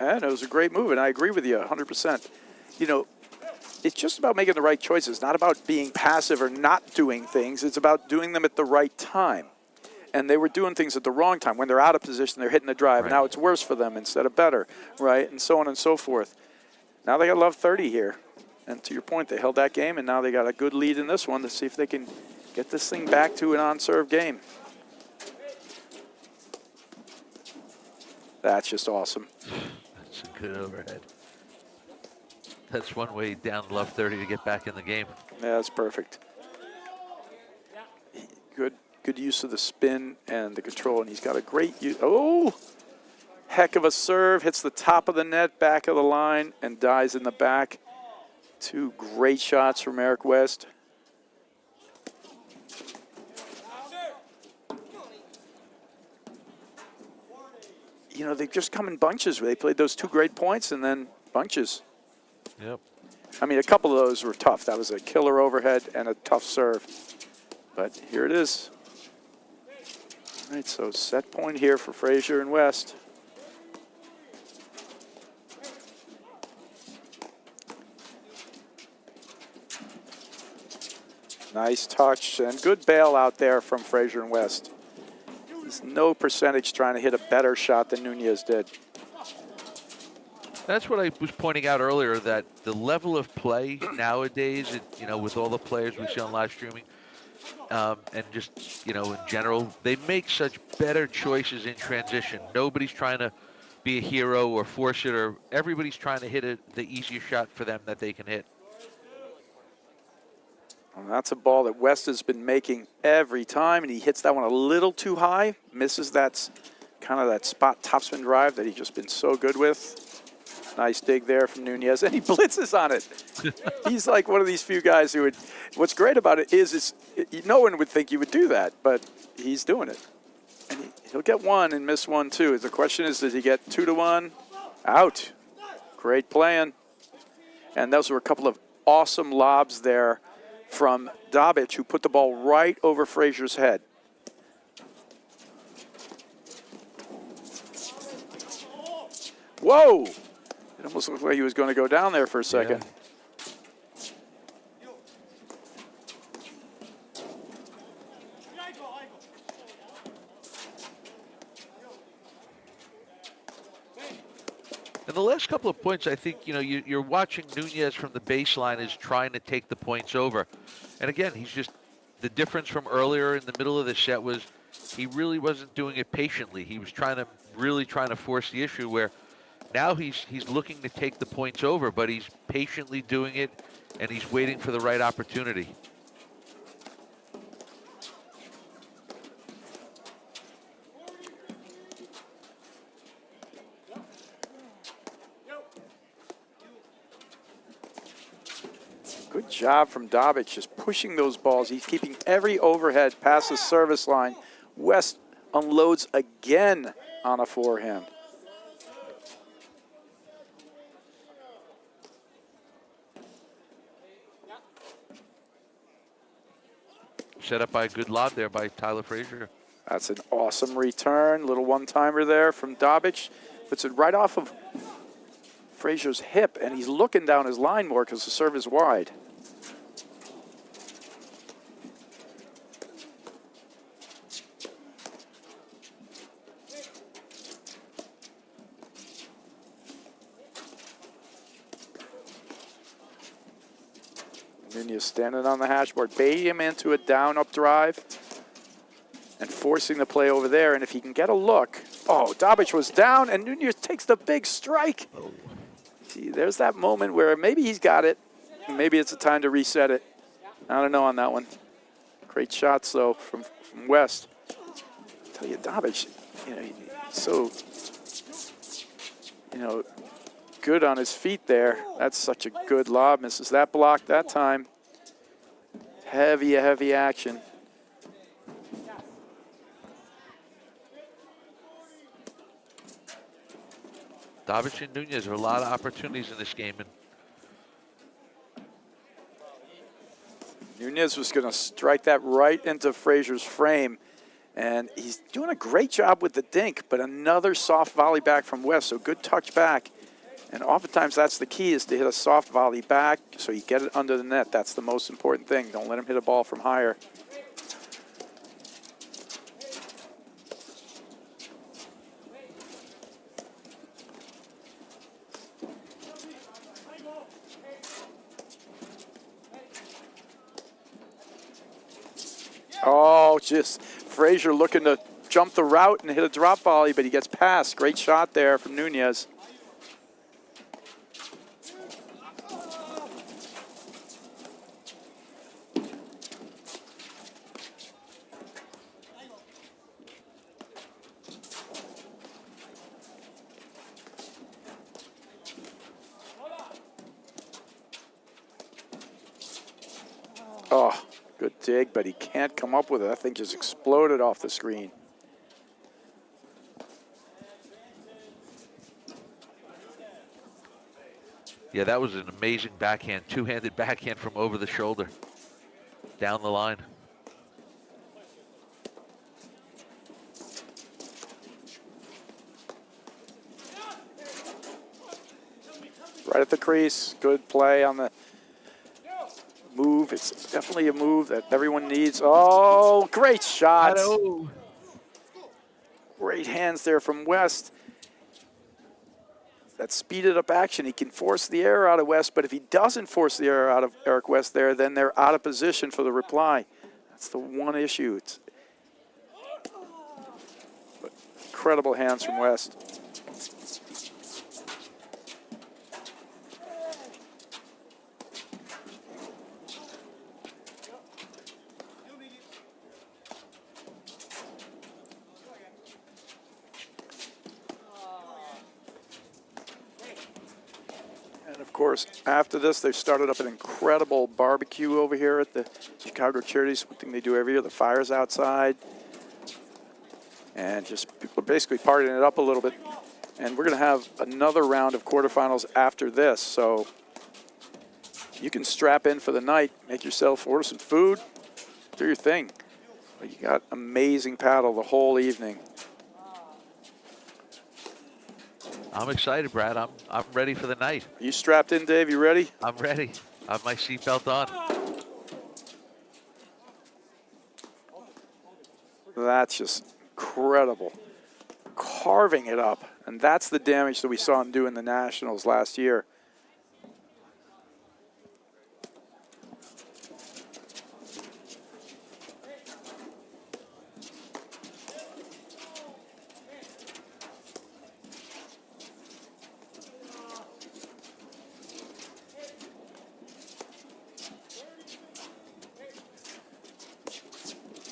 Speaker 1: And it was a great move, and I agree with you 100%. You know, it's just about making the right choices, not about being passive or not doing things. It's about doing them at the right time. And they were doing things at the wrong time. When they're out of position, they're hitting the drive.
Speaker 4: Right.
Speaker 1: Now it's worse for them instead of better, right? And so on and so forth. Now they got love 30 here. And to your point, they held that game, and now they got a good lead in this one to see if they can get this thing back to an on-serve game. That's just awesome.
Speaker 4: That's a good overhead. That's one way down love 30 to get back in the game.
Speaker 1: Yeah, that's perfect. Good use of the spin and the control, and he's got a great use. Oh, heck of a serve. Hits the top of the net, back of the line, and dies in the back. Two great shots from Eric West. You know, they just come in bunches. They played those two great points and then bunches.
Speaker 4: Yep.
Speaker 1: I mean, a couple of those were tough. That was a killer overhead and a tough serve. But here it is. All right, so set point here for Frasier and West. Nice touch and good bail out there from Frasier and West. There's no percentage trying to hit a better shot than Nunez did.
Speaker 4: That's what I was pointing out earlier, that the level of play nowadays, you know, with all the players we see on live streaming, and just, you know, in general, they make such better choices in transition. Nobody's trying to be a hero or force it, or everybody's trying to hit the easiest shot for them that they can hit.
Speaker 1: Well, that's a ball that West has been making every time, and he hits that one a little too high, misses that kind of that spot topspin drive that he's just been so good with. Nice dig there from Nunez, and he blitzes on it. He's like one of these few guys who would, what's great about it is no one would think he would do that, but he's doing it. And he'll get one and miss one too. The question is, does he get 2-1? Out. Great playing. And those were a couple of awesome lobs there from Dabic, who put the ball right over Frasier's head. Whoa! It almost looked like he was going to go down there for a second.
Speaker 4: And the last couple of points, I think, you know, you're watching Nunez from the baseline is trying to take the points over. And again, he's just, the difference from earlier in the middle of the set was he really wasn't doing it patiently. He was really trying to force the issue, where now he's looking to take the points over, but he's patiently doing it, and he's waiting for the right opportunity.
Speaker 1: Good job from Dabic, just pushing those balls. He's keeping every overhead past the service line. West unloads again on a forehand.
Speaker 4: Set up by a good lob there by Tyler Frasier.
Speaker 1: That's an awesome return. Little one-timer there from Dabic. Puts it right off of Frasier's hip, and he's looking down his line more because the serve is wide. Nunez standing on the hashboard, baiting him into a down-up drive and forcing the play over there. And if he can get a look, oh, Dabic was down, and Nunez takes the big strike. Oh. See, there's that moment where maybe he's got it, maybe it's a time to reset it. I don't know on that one. Great shots, though, from West. I tell you, Dabic, you know, he's so, you know, good on his feet there. That's such a good lob. Misses that block that time. Heavy action.
Speaker 4: Dabic and Nunez are a lot of opportunities in this game. And
Speaker 1: Nunez was going to strike that right into Frasier's frame. And he's doing a great job with the dink, but another soft volley back from West, so good touch back. And oftentimes that's the key, is to hit a soft volley back so you get it under the net. That's the most important thing. Don't let him hit a ball from higher. Oh, just Frasier looking to jump the route and hit a drop volley, but he gets past. Great shot there from Nunez. Oh, good dig, but he can't come up with it. That thing just exploded off the screen.
Speaker 4: yeah, that was an amazing backhand, two-handed backhand from over the shoulder, down the line.
Speaker 1: Right at the crease. Good play on the move. It's definitely a move that everyone needs. Oh, great shots. Great hands there from West. That speeded up action. He can force the error out of West, but if he doesn't force the error out of Eric West there, then they're out of position for the reply. That's the one issue. It's incredible hands from West. And of course, after this, they've started up an incredible barbecue over here at the Chicago Charities. One thing they do every year, the fire's outside. And just people are basically partying it up a little bit. And we're going to have another round of quarterfinals after this. So you can strap in for the night, make yourself, order some food, do your thing. But you got amazing paddle the whole evening.
Speaker 4: I'm excited, Brad. I'm ready for the night.
Speaker 1: Are you strapped in, Dave? You ready?
Speaker 4: I'm ready. I have my seatbelt on.
Speaker 1: That's just incredible. Carving it up. And that's the damage that we saw him do in the Nationals last year.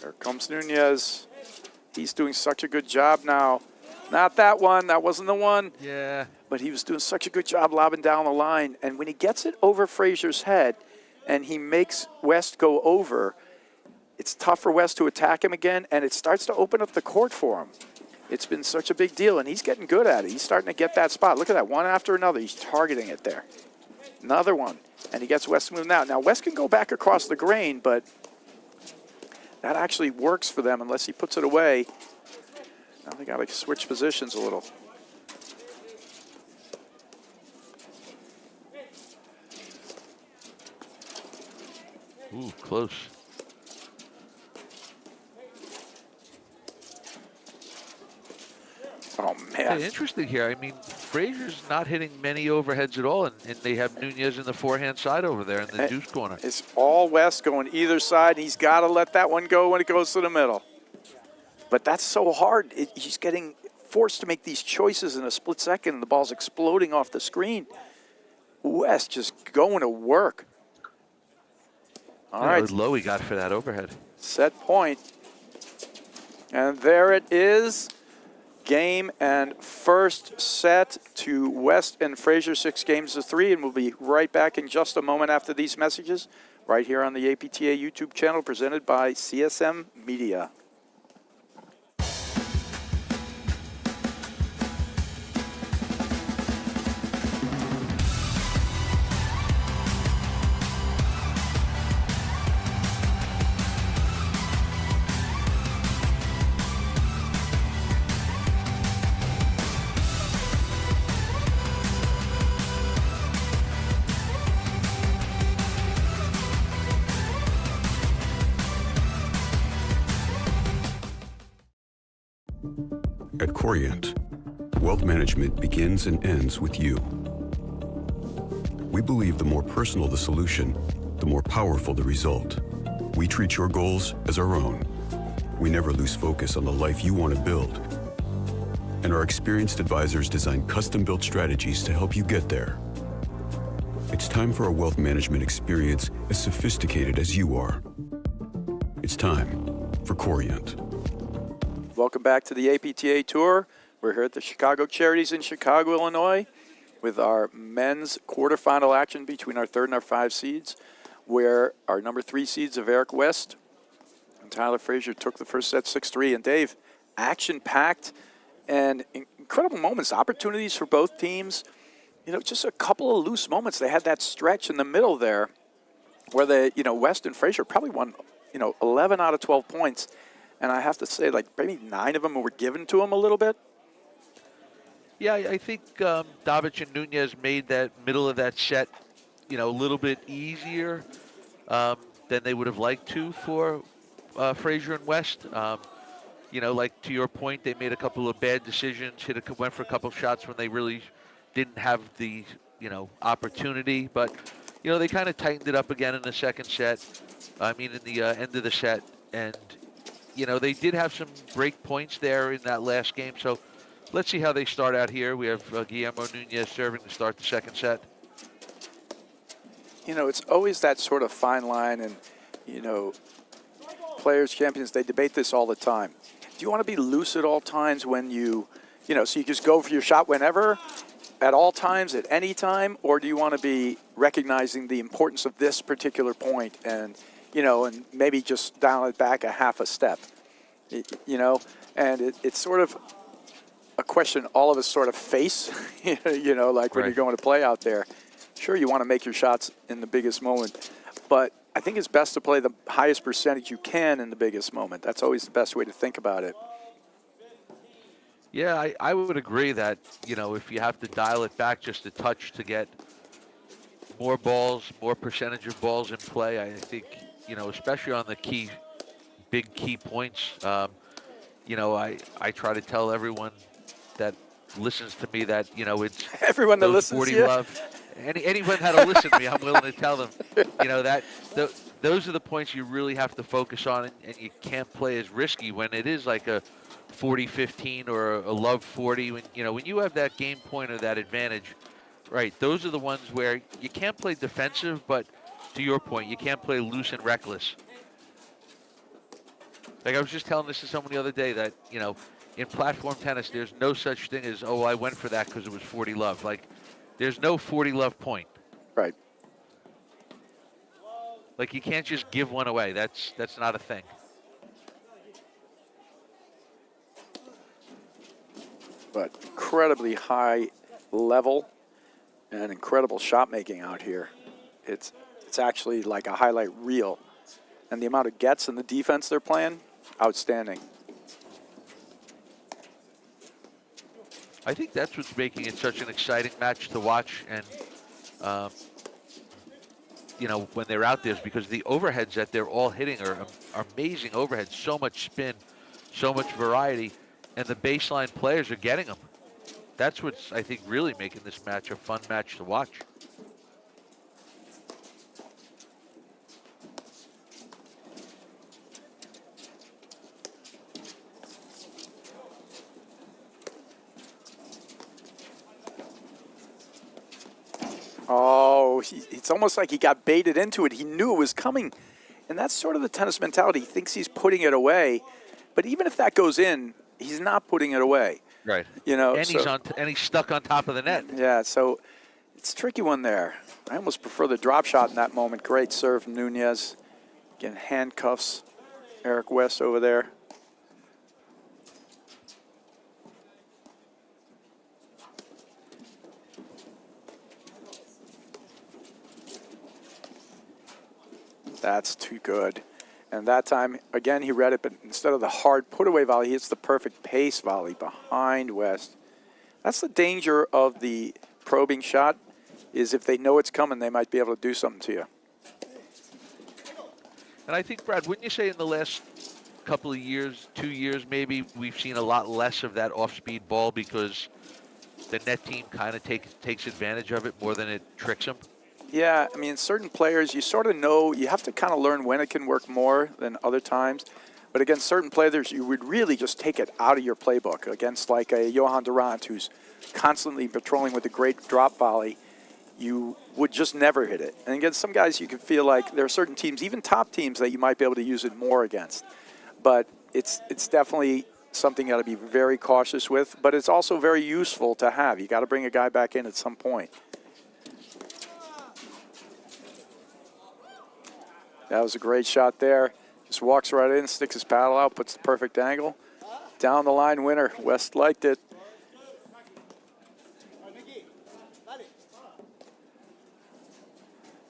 Speaker 1: There comes Nunez. He's doing such a good job now. Not that one. That wasn't the one.
Speaker 4: Yeah.
Speaker 1: But he was doing such a good job lobbing down the line. And when he gets it over Frasier's head and he makes West go over, it's tough for West to attack him again, and it starts to open up the court for him. It's been such a big deal, and he's getting good at it. He's starting to get that spot. Look at that, one after another. He's targeting it there. Another one, and he gets West to move now. Now, West can go back across the grain, but that actually works for them unless he puts it away. Now they got to switch positions a little.
Speaker 4: Ooh, close.
Speaker 1: Oh, man.
Speaker 4: Hey, interesting here. I mean, Frasier's not hitting many overheads at all, and they have Nunez in the forehand side over there in the deuce corner.
Speaker 1: It's all West going either side. He's got to let that one go when it goes to the middle. But that's so hard. He's getting forced to make these choices in a split second, and the ball's exploding off the screen. West just going to work. All right.
Speaker 4: How low he got for that overhead.
Speaker 1: Set point. And there it is. Game and first set to West and Frasier, 6-3, and we'll be right back in just a moment after these messages right here on the APTA YouTube channel presented by CSM Media.
Speaker 5: At Corient, wealth management begins and ends with you. We believe the more personal the solution, the more powerful the result. We treat your goals as our own. We never lose focus on the life you want to build. And our experienced advisors design custom-built strategies to help you get there. It's time for a wealth management experience as sophisticated as you are. It's time for Corient.
Speaker 1: Welcome back to the APTA Tour. We're here at the Chicago Charities in Chicago, Illinois, with our men's quarterfinal action between our 3rd and our 5 seeds, where our number 3 seeds of Eric West and Tyler Frasier took the first set 6-3. And Dave, action-packed and incredible moments, opportunities for both teams. You know, just a couple of loose moments. They had that stretch in the middle there where they, West and Frasier probably won, 11 out of 12 points. And I have to say, like, maybe 9 of them were given to him a little bit.
Speaker 4: Yeah, I think Davic and Nunez made that middle of that set, a little bit easier than they would have liked to for Frasier and West. you know, like to your point, they made a couple of bad decisions, went for a couple shots when they really didn't have the, you know, opportunity. But, you know, they kind of tightened it up again in the second set. I mean, in the end of the set. And, you know, they did have some break points there in that last game. So let's see how they start out here. We have Guillermo Nunez serving to start the second set.
Speaker 1: You know, it's always that sort of fine line, and, you know, players, champions, they debate this all the time. Do you want to be loose at all times when you know, so you just go for your shot whenever, at all times, at any time, or do you want to be recognizing the importance of this particular point and, you know, and maybe just dial it back a half a step, you know? And it's sort of a question all of us sort of face, you know, like when you're going to play out there. Sure, you want to make your shots in the biggest moment, but I think it's best to play the highest percentage you can in the biggest moment. That's always the best way to think about it.
Speaker 4: Yeah, I would agree that, you know, if you have to dial it back just a touch to get more balls, more percentage of balls in play, I think, you know, especially on the big key points, you know, I try to tell everyone that listens to me that, you know, it's
Speaker 1: everyone that listens
Speaker 4: 40
Speaker 1: to you.
Speaker 4: love. Anyone that'll listen to me, I'm willing to tell them, you know, that those are the points you really have to focus on, and you can't play as risky when it is like a 40-15 or a love 40. When, you know, when you have that game point or that advantage, right, those are the ones where you can't play defensive, but to your point, you can't play loose and reckless. Like I was just telling this to someone the other day that, you know, in platform tennis, there's no such thing as, oh, I went for that because it was 40 love. Like, there's no 40 love point.
Speaker 1: Right.
Speaker 4: Like, you can't just give one away. That's not a thing.
Speaker 1: But incredibly high level and incredible shot making out here. It's actually like a highlight reel. And the amount of gets and the defense they're playing, outstanding.
Speaker 4: I think that's what's making it such an exciting match to watch. And, you know, when they're out there, is because the overheads that they're all hitting are amazing overheads. So much spin, so much variety, and the baseline players are getting them. That's what's, I think, really making this match a fun match to watch.
Speaker 1: Oh, it's almost like he got baited into it. He knew it was coming. And that's sort of the tennis mentality. He thinks he's putting it away. But even if that goes in, he's not putting it away.
Speaker 4: Right.
Speaker 1: You know,
Speaker 4: and he's stuck on top of the net.
Speaker 1: Yeah, so it's a tricky one there. I almost prefer the drop shot in that moment. Great serve, Nunez. Again, handcuffs Eric West over there. That's too good. And that time, again, he read it, but instead of the hard put-away volley, he hits the perfect pace volley behind West. That's the danger of the probing shot, is if they know it's coming, they might be able to do something to you.
Speaker 4: And I think, Brad, wouldn't you say in the last couple of years, 2 years maybe, we've seen a lot less of that off-speed ball because the net team kind of takes advantage of it more than it tricks them?
Speaker 1: Yeah, I mean, certain players, you sort of know, you have to kind of learn when it can work more than other times. But against certain players, you would really just take it out of your playbook. Against like a Johan Durant, who's constantly patrolling with a great drop volley, you would just never hit it. And against some guys, you can feel like there are certain teams, even top teams, that you might be able to use it more against. But it's definitely something you got to be very cautious with. But it's also very useful to have. You got to bring a guy back in at some point. That was a great shot there. Just walks right in, sticks his paddle out, puts the perfect angle. Down the line winner. West liked it.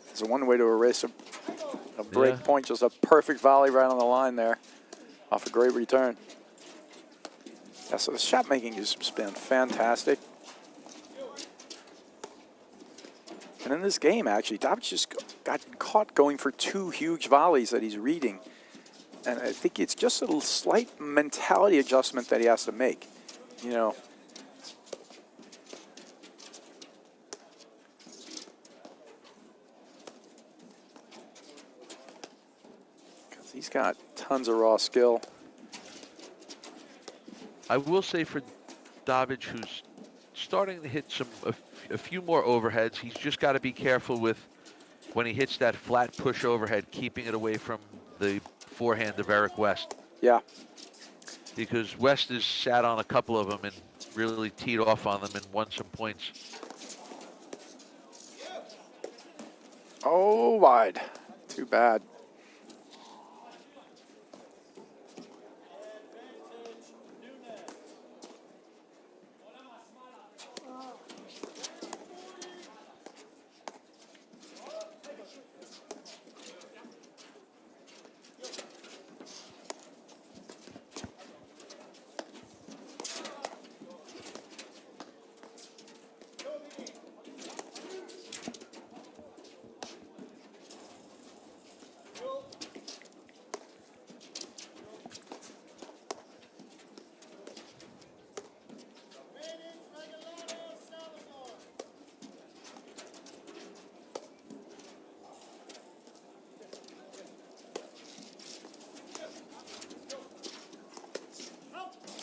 Speaker 1: It's one way to erase a break point. Just a perfect volley right on the line there. Off a great return. Yeah, so the shot making has been fantastic. And in this game, actually, Davic just got caught going for two huge volleys that he's reading. And I think it's just a little slight mentality adjustment that he has to make, you know. Because he's got tons of raw skill.
Speaker 4: I will say for Davic, who's starting to hit a few more overheads, he's just got to be careful with when he hits that flat push overhead, keeping it away from the forehand of Eric West.
Speaker 1: Yeah.
Speaker 4: Because West has sat on a couple of them and really teed off on them and won some points.
Speaker 1: Oh, wide. Too bad.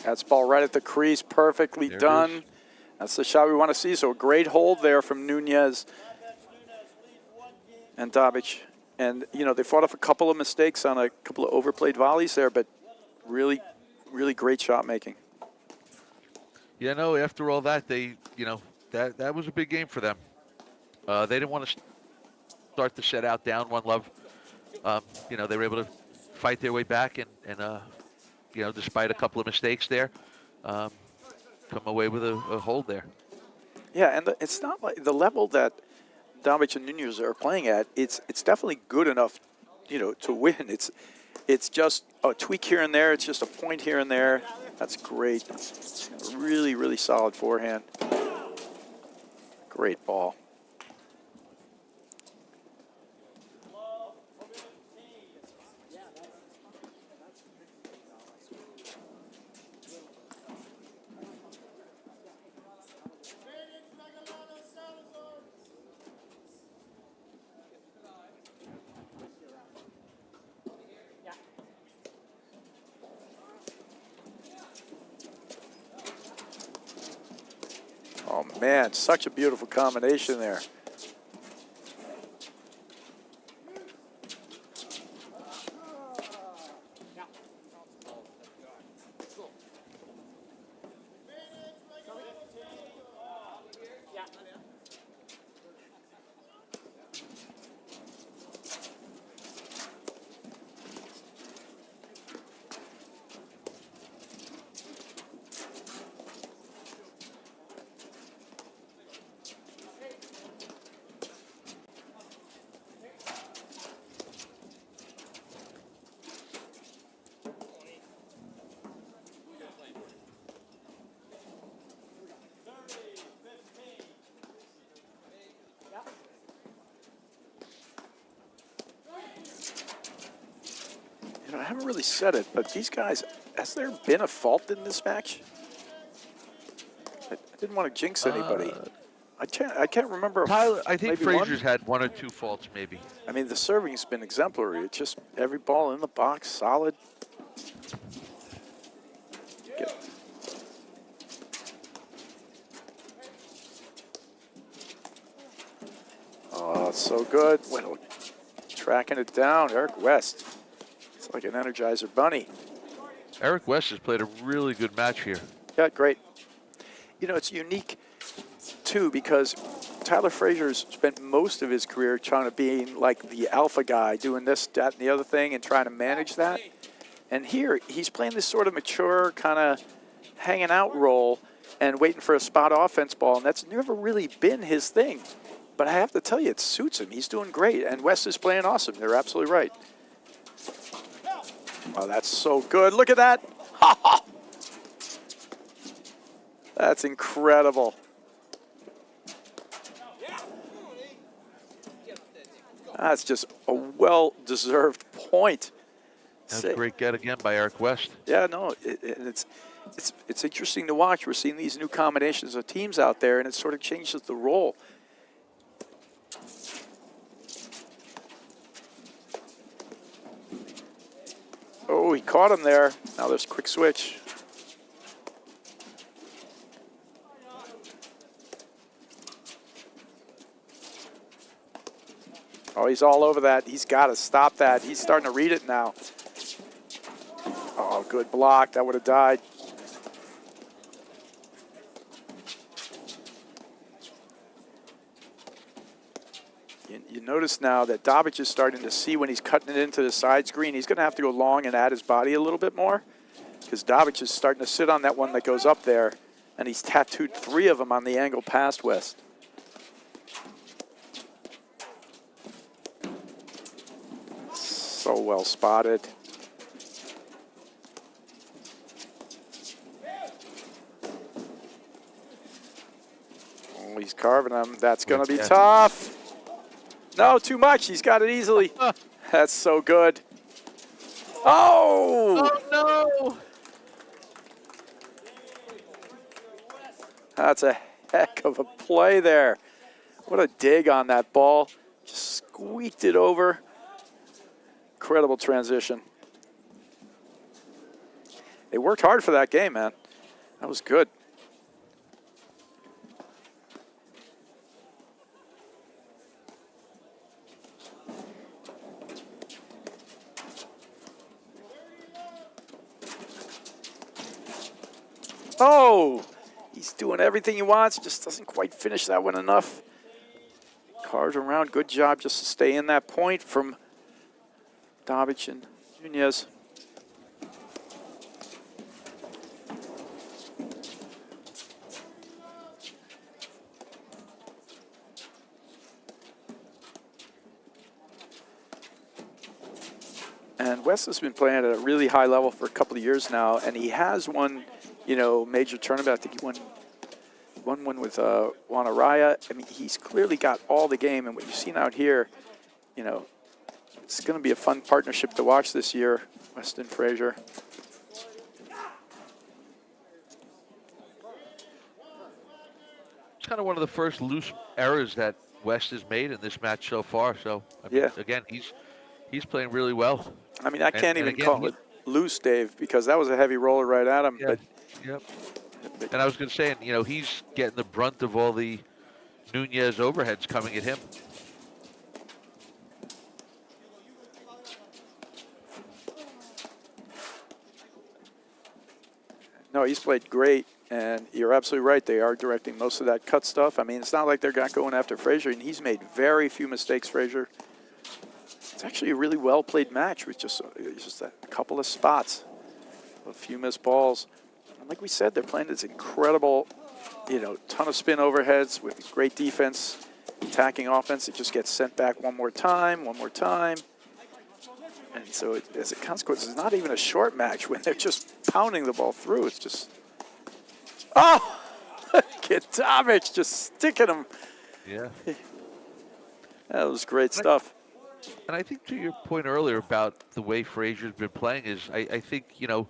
Speaker 1: That's ball right at the crease, perfectly
Speaker 4: There it
Speaker 1: done.
Speaker 4: is.
Speaker 1: That's the shot we want to see. So a great hold there from Nunez and Davic. And, you know, they fought off a couple of mistakes on a couple of overplayed volleys there, but really, really great shot making.
Speaker 4: Yeah, no, after all that, they, you know, that was a big game for them. They didn't want to start the set out down 1-love. You know, they were able to fight their way back and you know, despite a couple of mistakes there, come away with a hold there.
Speaker 1: Yeah, and it's not like the level that Davic and Nunez are playing at. It's definitely good enough, you know, to win. It's just a tweak here and there. It's just a point here and there. That's great. Really, really solid forehand. Great ball. Oh, man, such a beautiful combination there. You know, I haven't really said it, but these guys, has there been a fault in this match? I didn't want to jinx anybody. I can't remember.
Speaker 4: Tyler, I think
Speaker 1: maybe
Speaker 4: Frasier's
Speaker 1: one.
Speaker 4: had 1 or 2 faults, maybe.
Speaker 1: I mean, the serving's been exemplary. It's just every ball in the box, solid. Oh, it's so good. Well, tracking it down, Eric West. It's like an Energizer bunny.
Speaker 4: Eric West has played a really good match here.
Speaker 1: Yeah, great. You know, it's unique, too, because Tyler Frazier's spent most of his career trying to be like the alpha guy, doing this, that, and the other thing, and trying to manage that. And here, he's playing this sort of mature, kind of hanging out role and waiting for a spot offense ball, and that's never really been his thing. But I have to tell you, it suits him. He's doing great, and West is playing awesome. They're absolutely right. Oh, that's so good. Look at that. That's incredible. That's just a well-deserved point.
Speaker 4: That's a great get again by Eric West.
Speaker 1: Yeah, no, it's interesting to watch. We're seeing these new combinations of teams out there, and it sort of changes the role. Oh, he caught him there. Now there's a quick switch. Oh, he's all over that. He's got to stop that. He's starting to read it now. Oh, good block. That would have died. You notice now that Dobic is starting to see when he's cutting it into the side screen. He's going to have to go long and add his body a little bit more because Dobic is starting to sit on that one that goes up there, and he's tattooed 3 of them on the angle past West. So well spotted. Oh, he's carving him. That's going to be tough. No, too much. He's got it easily. That's so good. Oh!
Speaker 4: Oh, no!
Speaker 1: That's a heck of a play there. What a dig on that ball. Just squeaked it over. Incredible transition. They worked hard for that game, man. That was good. Oh, he's doing everything he wants, just doesn't quite finish that one enough. Carves around, good job just to stay in that point from Dobic and Nunez. And West has been playing at a really high level for a couple of years now, and he has won, you know, major tournament. I think he won one with Wanaraya. I mean, he's clearly got all the game, and what you've seen out here, you know, it's going to be a fun partnership to watch this year, West and Frasier.
Speaker 4: It's kind of one of the first loose errors that West has made in this match so far. So, I mean, again, he's playing really well.
Speaker 1: I mean, I can't even call it loose, Dave, because that was a heavy roller right at him.
Speaker 4: Yeah, yep. And I was going to say, you know, he's getting the brunt of all the Nunez overheads coming at him.
Speaker 1: No, he's played great, and you're absolutely right. They are directing most of that cut stuff. I mean, it's not like they're not going after Frasier, and he's made very few mistakes, Frasier. It's actually a really well-played match with just a couple of spots, a few missed balls. And like we said, they're playing this incredible, you know, ton of spin overheads with great defense, attacking offense. It just gets sent back one more time. And so, as a consequence, it's not even a short match when they're just pounding the ball through. It's just, oh, Dobic just sticking him.
Speaker 4: Yeah.
Speaker 1: That was great stuff.
Speaker 4: And I think to your point earlier about the way Frasier's been playing is, I think, you know,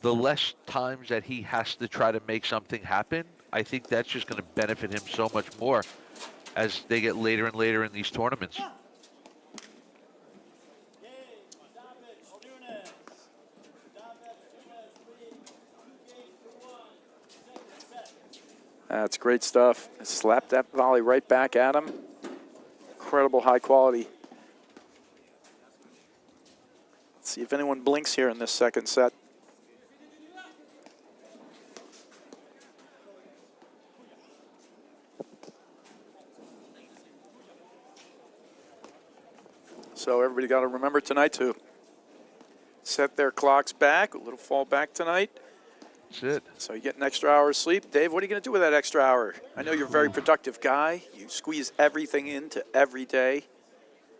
Speaker 4: the less times that he has to try to make something happen, I think that's just going to benefit him so much more as they get later and later in these tournaments.
Speaker 1: That's great stuff. Slapped that volley right back at him. Incredible high quality. Let's see if anyone blinks here in this second set. So everybody got to remember tonight to set their clocks back. A little fall back tonight.
Speaker 4: That's it.
Speaker 1: So you get an extra hour of sleep. Dave, what are you going to do with that extra hour? I know you're a very productive guy. You squeeze everything into every day.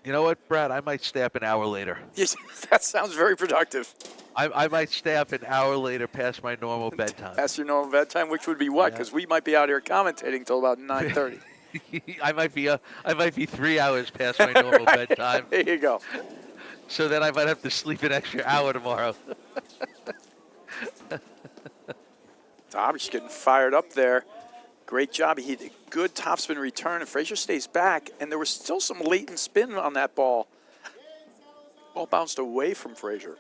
Speaker 4: You know what, Brad? I might stay up an hour later.
Speaker 1: Yes, that sounds very productive.
Speaker 4: I might stay up an hour later past my normal bedtime.
Speaker 1: Past your normal bedtime, which would be what? Because we might be out here commentating until about 9:30.
Speaker 4: I might be 3 hours past my normal bedtime.
Speaker 1: There you go.
Speaker 4: so that I might have to sleep an extra hour tomorrow.
Speaker 1: Dobbs getting fired up there. Great job. He did a good topspin return, and Frasier stays back, and there was still some latent spin on that ball. Ball bounced away from Frasier.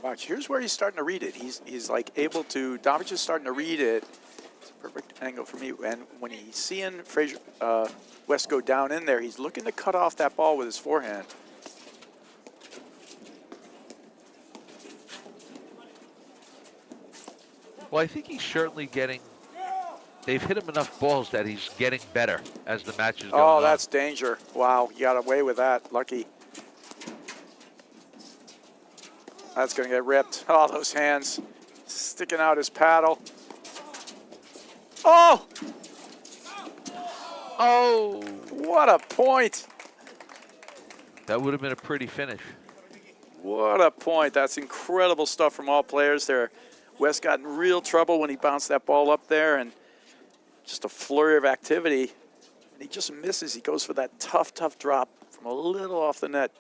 Speaker 1: Watch, here's where he's starting to read it. He's like able to, Dobbs is starting to read it. It's a perfect angle for me. And when he's seeing Frasier, West go down in there, he's looking to cut off that ball with his forehand.
Speaker 4: Well, I think he's certainly getting, they've hit him enough balls that he's getting better as the match is going on.
Speaker 1: Oh, that's danger. Wow, you got away with that. Lucky. That's going to get ripped. Oh, those hands sticking out his paddle. Oh!
Speaker 4: Oh!
Speaker 1: What a point.
Speaker 4: That would have been a pretty finish.
Speaker 1: What a point. That's incredible stuff from all players there. West got in real trouble when he bounced that ball up there, and just a flurry of activity. And he just misses. He goes for that tough, tough drop from a little off the net.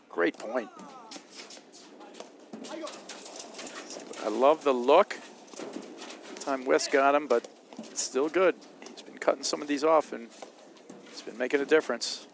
Speaker 1: Great point. I love the look. Time West got him, but it's still good. He's been cutting some of these off, and it's been making a difference.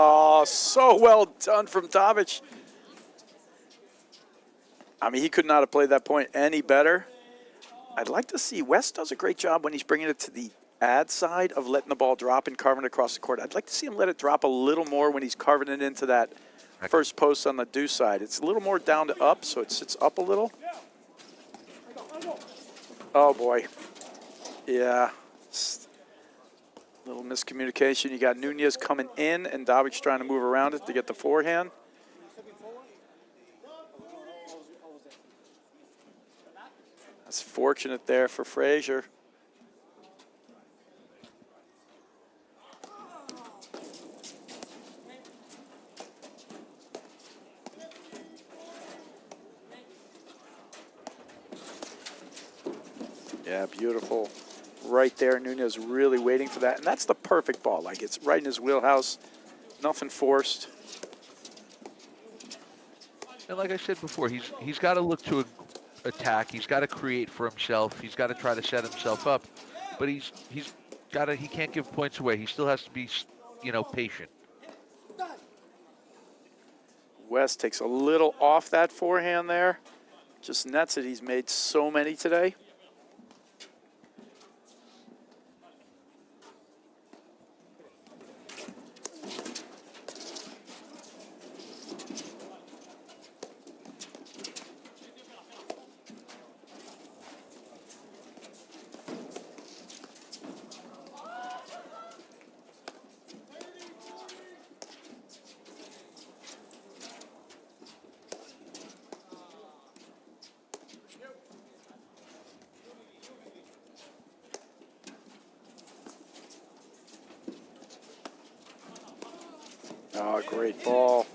Speaker 1: Oh, so well done from Dobbs. I mean, he could not have played that point any better. I'd like to see, West does a great job when he's bringing it to the ad side of letting the ball drop and carving it across the court. I'd like to see him let it drop a little more when he's carving it into that first post on the deuce side. It's a little more down to up, so it sits up a little. Oh, boy. Yeah. Little miscommunication. You got Nunez coming in, and Dobbs trying to move around it to get the forehand. That's fortunate there for Frasier. Yeah, beautiful. Right there, Nunez really waiting for that. And that's the perfect ball. Like, it's right in his wheelhouse. Nothing forced.
Speaker 4: And like I said before, he's got to look to attack. He's got to create for himself. He's got to try to set himself up. But he can't give points away. He still has to be, patient.
Speaker 1: West takes a little off that forehand there. Just nets it. He's made so many today. Oh, great ball.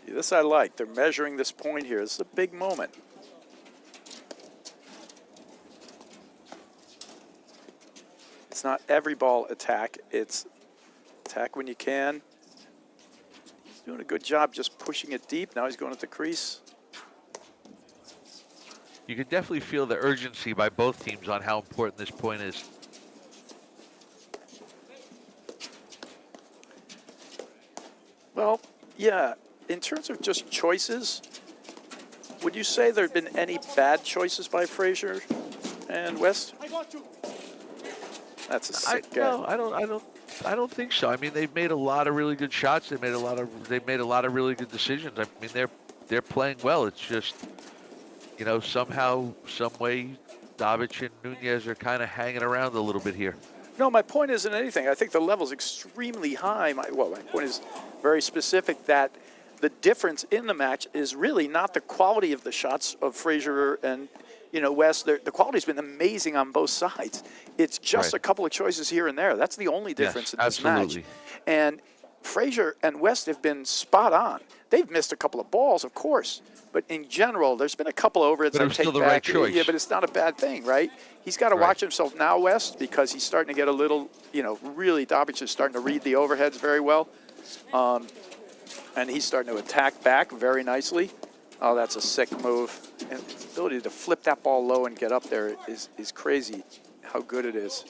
Speaker 1: See, this I like. They're measuring this point here. This is a big moment. It's not every ball attack. It's attack when you can. He's doing a good job just pushing it deep. Now he's going at the crease.
Speaker 4: You can definitely feel the urgency by both teams on how important this point is.
Speaker 1: Well, yeah, in terms of just choices, would you say there have been any bad choices by Frasier and West? That's a sick guy.
Speaker 4: No, I don't think so. I mean, they've made a lot of really good shots. They've made a lot of really good decisions. I mean, they're playing well. It's just, you know, somehow, some way, Davic and Nunez are kind of hanging around a little bit here.
Speaker 1: No, my point isn't anything. I think the level's extremely high. My point is very specific that the difference in the match is really not the quality of the shots of Frasier and, you know, West. The quality's been amazing on both sides. It's just a couple of choices here and there. That's the only difference in this match. And Frasier and West have been spot on. They've missed a couple of balls, of course. But in general, there's been a couple of overhits.
Speaker 4: But it was still the right choice.
Speaker 1: Yeah, but it's not a bad thing, right? He's got to watch himself now, West, because he's starting to get a little, you know, really Davic is starting to read the overheads very well. And he's starting to attack back very nicely. Oh, that's a sick move. And his ability to flip that ball low and get up there is crazy how good it is.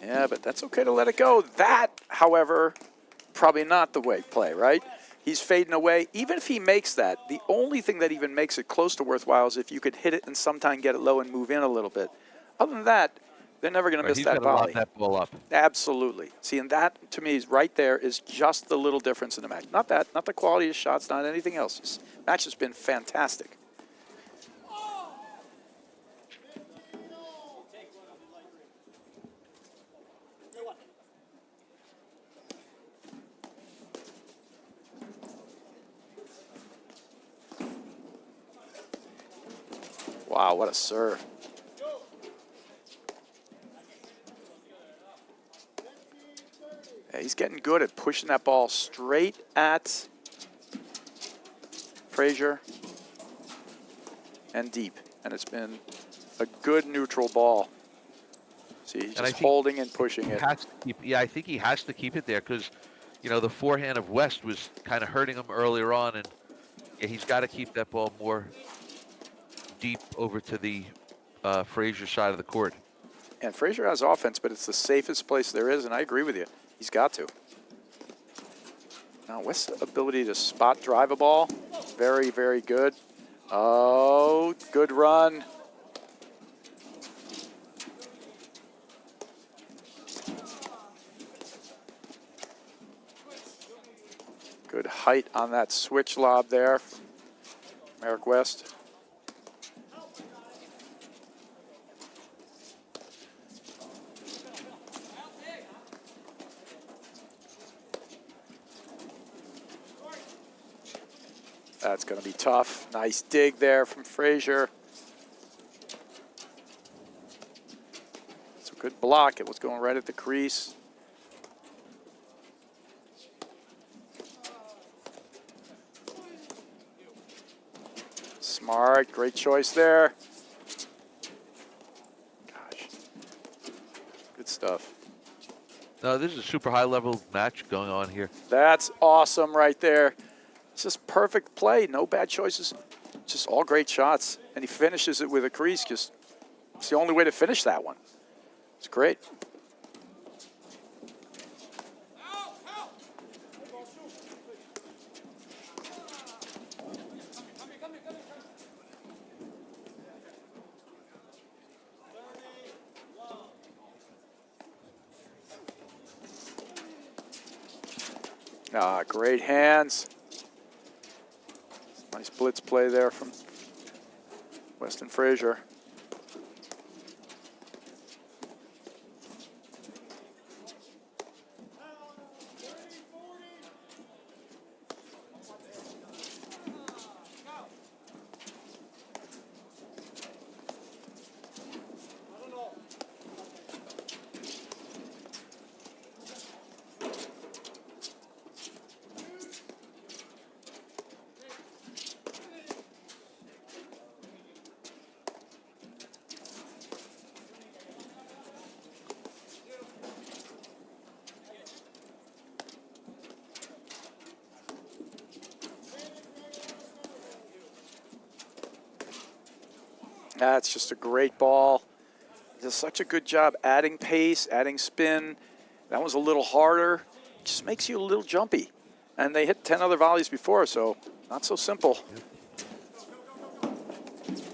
Speaker 1: Yeah, but that's okay to let it go. That, however, probably not the way to play, right? He's fading away. Even if he makes that, the only thing that even makes it close to worthwhile is if you could hit it and sometime get it low and move in a little bit. Other than that, they're never going to miss that volley.
Speaker 4: He's got to lock that ball up.
Speaker 1: Absolutely. See, and that, to me, is right there is just the little difference in the match. Not that, not the quality of shots, not anything else. This match has been fantastic. Wow, what a serve. Yeah, he's getting good at pushing that ball straight at Frasier and deep. And it's been a good neutral ball. See, he's just holding and pushing it.
Speaker 4: I think he has to keep it there because, you know, the forehand of West was kind of hurting him earlier on. And yeah, he's got to keep that ball more deep over to the Frasier side of the court.
Speaker 1: And Frasier has offense, but it's the safest place there is, and I agree with you. He's got to. Now, West's ability to spot drive a ball, very, very good. Oh, good run. Good height on that switch lob there from Eric West. That's going to be tough. Nice dig there from Frasier. It's a good block. It was going right at the crease. Smart. Great choice there. Gosh. Good stuff.
Speaker 4: No, this is a super high-level match going on here.
Speaker 1: That's awesome right there. It's just perfect play, no bad choices, just all great shots. And he finishes it with a crease because it's the only way to finish that one. It's great. Ah, great hands. Nice blitz play there from West and Frasier. That's just a great ball. He does such a good job adding pace, adding spin. That was a little harder. Just makes you a little jumpy. And they hit 10 other volleys before, so not so simple.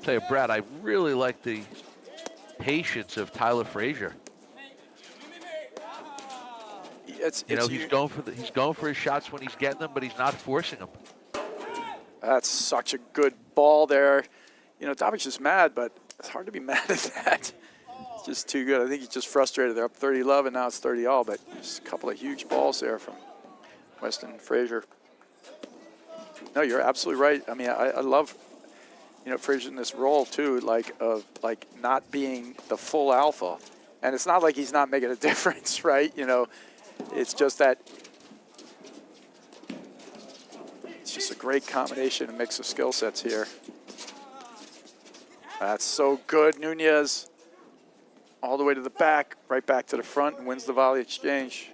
Speaker 4: Tell you, Brad, I really like the patience of Tyler Frasier. He's going for his shots when he's getting them, but he's not forcing them.
Speaker 1: That's such a good ball there. Dobic is mad, but it's hard to be mad at that. It's just too good. I think he's just frustrated. They're up 30-love, and now it's 30-all, but just a couple of huge balls there from West and Frasier. No, you're absolutely right. I mean, I love, Frasier in this role too, of not being the full alpha, and it's not like he's not making a difference, right? It's just that it's just a great combination and mix of skill sets here. That's so good. Nunez all the way to the back, right back to the front, and wins the volley exchange.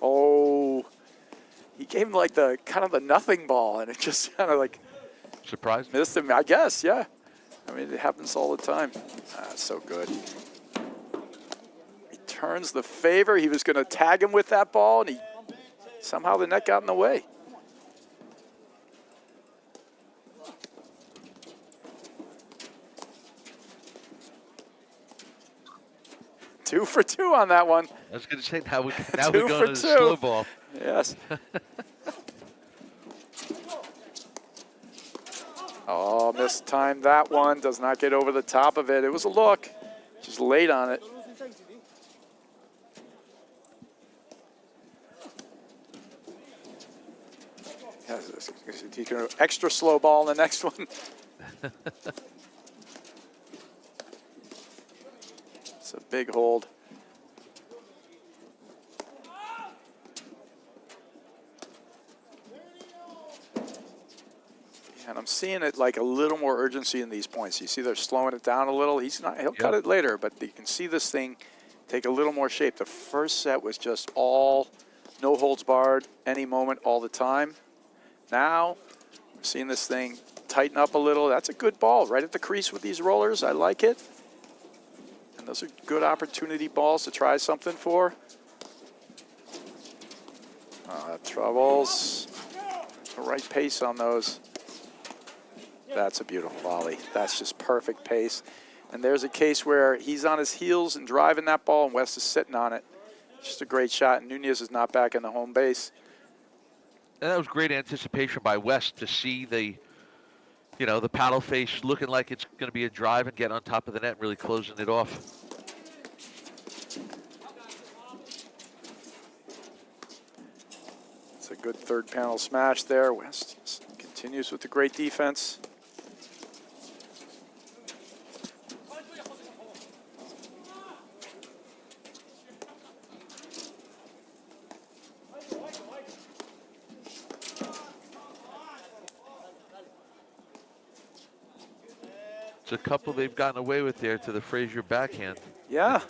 Speaker 1: Oh, he gave him the kind of the nothing ball, and it just kind of
Speaker 4: surprised
Speaker 1: missed him, I guess, yeah. I mean, it happens all the time. So good. He turns the favor. He was going to tag him with that ball, and somehow the net got in the way. Two for two on that one.
Speaker 4: I was going to say, now we're going to the slow ball.
Speaker 1: Yes. Oh, mistimed that one. Does not get over the top of it. It was a look. Just late on it. Yes, he can extra slow ball in the next one. It's a big hold. And I'm seeing it a little more urgency in these points. You see they're slowing it down a little. He'll cut it later, but you can see this thing take a little more shape. The first set was just all no holds barred, any moment, all the time. Now we're seeing this thing tighten up a little. That's a good ball right at the crease with these rollers. I like it. And those are good opportunity balls to try something for. Troubles. The right pace on those. That's a beautiful volley. That's just perfect pace. And there's a case where he's on his heels and driving that ball, and West is sitting on it. Just a great shot, and Nunez is not back in the home base.
Speaker 4: And that was great anticipation by West to see the paddle face looking like it's going to be a drive and get on top of the net and really closing it off.
Speaker 1: It's a good third panel smash there. West continues with the great defense.
Speaker 4: A couple they've gotten away with there to the Frasier backhand.
Speaker 1: Yeah.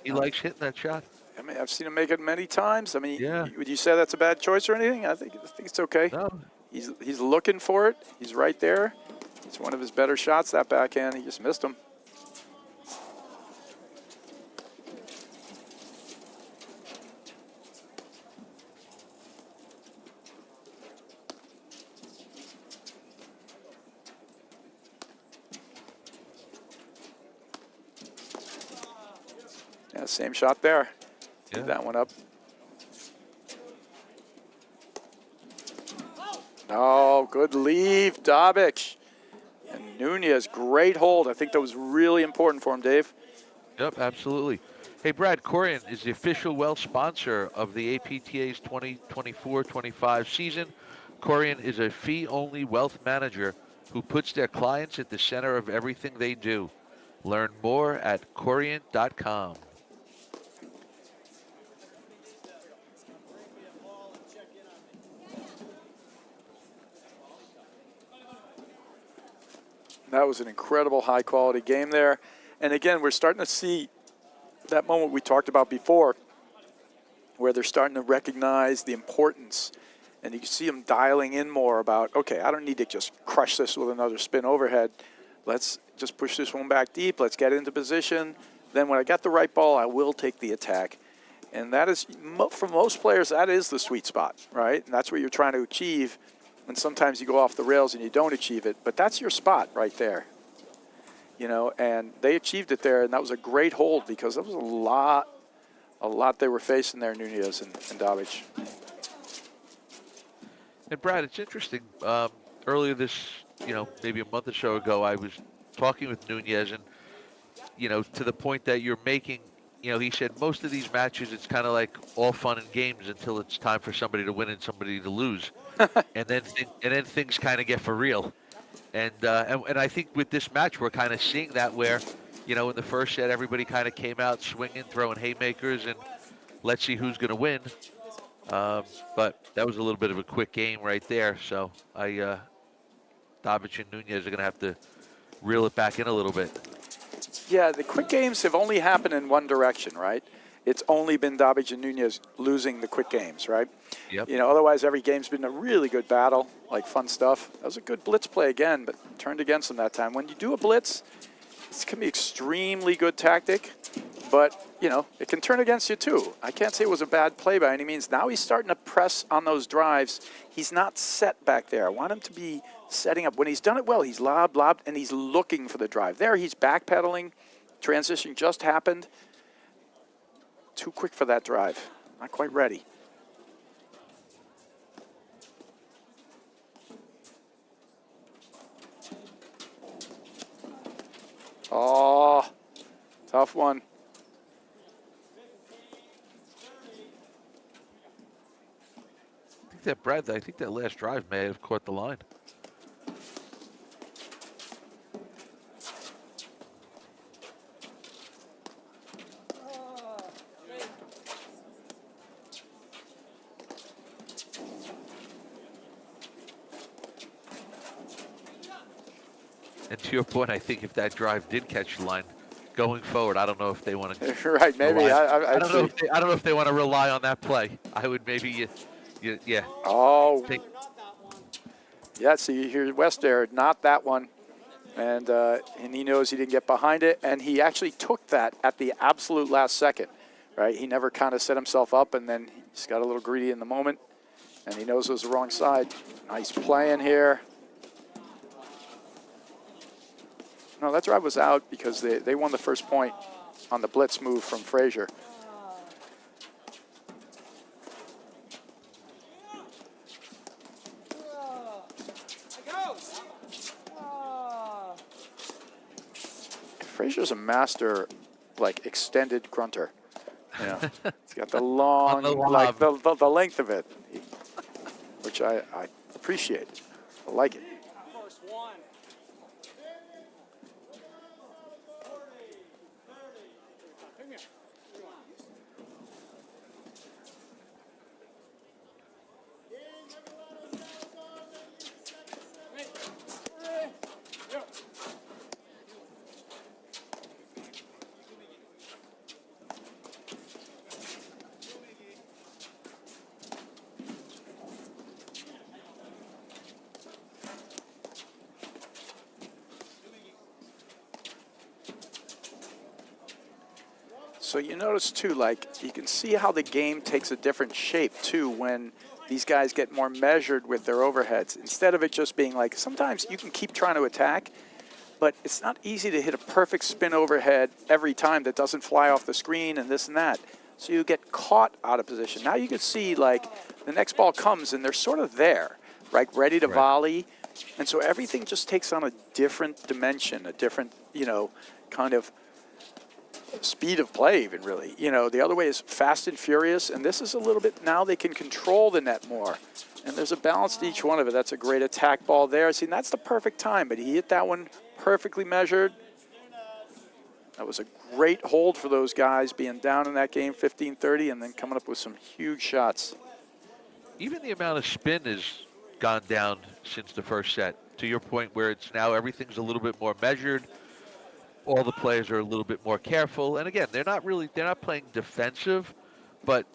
Speaker 4: He likes hitting that shot.
Speaker 1: I mean, I've seen him make it many times. I mean,
Speaker 4: yeah.
Speaker 1: Would you say that's a bad choice or anything? I think it's okay.
Speaker 4: No.
Speaker 1: He's looking for it. He's right there. It's one of his better shots, that backhand. He just missed him. Yeah, same shot there.
Speaker 4: Yeah.
Speaker 1: Leave that one up. Oh, good leave, Dobic. And Nunez, great hold. I think that was really important for him, Dave.
Speaker 4: Yep, absolutely. Hey, Brad, Corian is the official wealth sponsor of the APTA's 2024-25 season. Corian is a fee-only wealth manager who puts their clients at the center of everything they do. Learn more at Corian.com.
Speaker 1: That was an incredible high-quality game there. And again, we're starting to see that moment we talked about before where they're starting to recognize the importance. And you can see them dialing in more about, okay, I don't need to just crush this with another spin overhead. Let's just push this one back deep. Let's get into position. Then when I got the right ball, I will take the attack. And that is, for most players, that is the sweet spot, right? And that's what you're trying to achieve. And sometimes you go off the rails and you don't achieve it. But that's your spot right there. You know, and they achieved it there. And that was a great hold because that was a lot they were facing there, Nunez and Davic.
Speaker 4: And Brad, it's interesting. Earlier this, maybe a month or so ago, I was talking with Nunez, and to the point that you're making. He said most of these matches, it's kind of like all fun and games until it's time for somebody to win and somebody to lose, and then things kind of get for real. And I think with this match, we're kind of seeing that where, in the first set, everybody kind of came out swinging, throwing haymakers, and let's see who's going to win. But that was a little bit of a quick game right there. So Davic and Nunez are going to have to reel it back in a little bit.
Speaker 1: Yeah, the quick games have only happened in one direction, right? It's only been Davic and Nunez losing the quick games, right?
Speaker 4: Yep.
Speaker 1: Otherwise every game's been a really good battle, like fun stuff. That was a good blitz play again, but turned against them that time. When you do a blitz, it's going to be extremely good tactic, but, it can turn against you too. I can't say it was a bad play by any means. Now he's starting to press on those drives. He's not set back there. I want him to be setting up. When he's done it well, he's lobbed, and he's looking for the drive. There, he's backpedaling. Transition just happened. Too quick for that drive. Not quite ready. Oh, tough one.
Speaker 4: I think that last drive may have caught the line. And to your point, I think if that drive did catch the line, going forward, I don't know if they want to.
Speaker 1: Right, maybe.
Speaker 4: I don't know. I don't know if they want to rely on that play. I would maybe, yeah.
Speaker 1: Oh. Yeah. So you hear West there, not that one, and he knows he didn't get behind it, and he actually took that at the absolute last second, right? He never kind of set himself up, and then he just got a little greedy in the moment, and he knows it was the wrong side. Nice playing here. No, that drive was out because they won the first point on the blitz move from Frasier. Frasier's a master, like, extended grunter. It's got the long, like the length of it, which I appreciate. I like it. So you notice too, like, you can see how the game takes a different shape too when these guys get more measured with their overheads. Instead of it just being like, sometimes you can keep trying to attack, but it's not easy to hit a perfect spin overhead every time that doesn't fly off the screen and this and that. So you get caught out of position. Now you can see, like, the next ball comes and they're sort of there, right, ready to volley. And so everything just takes on a different dimension, a different, kind of speed of play even, really. The other way is fast and furious, and this is a little bit, now they can control the net more. And there's a balance to each one of it. That's a great attack ball there. See, that's the perfect time, but he hit that one perfectly measured. That was a great hold for those guys, being down in that game 15-30 and then coming up with some huge shots.
Speaker 4: Even the amount of spin has gone down since the first set, to your point where it's now everything's a little bit more measured. All the players are a little bit more careful. And again, they're not playing defensive, but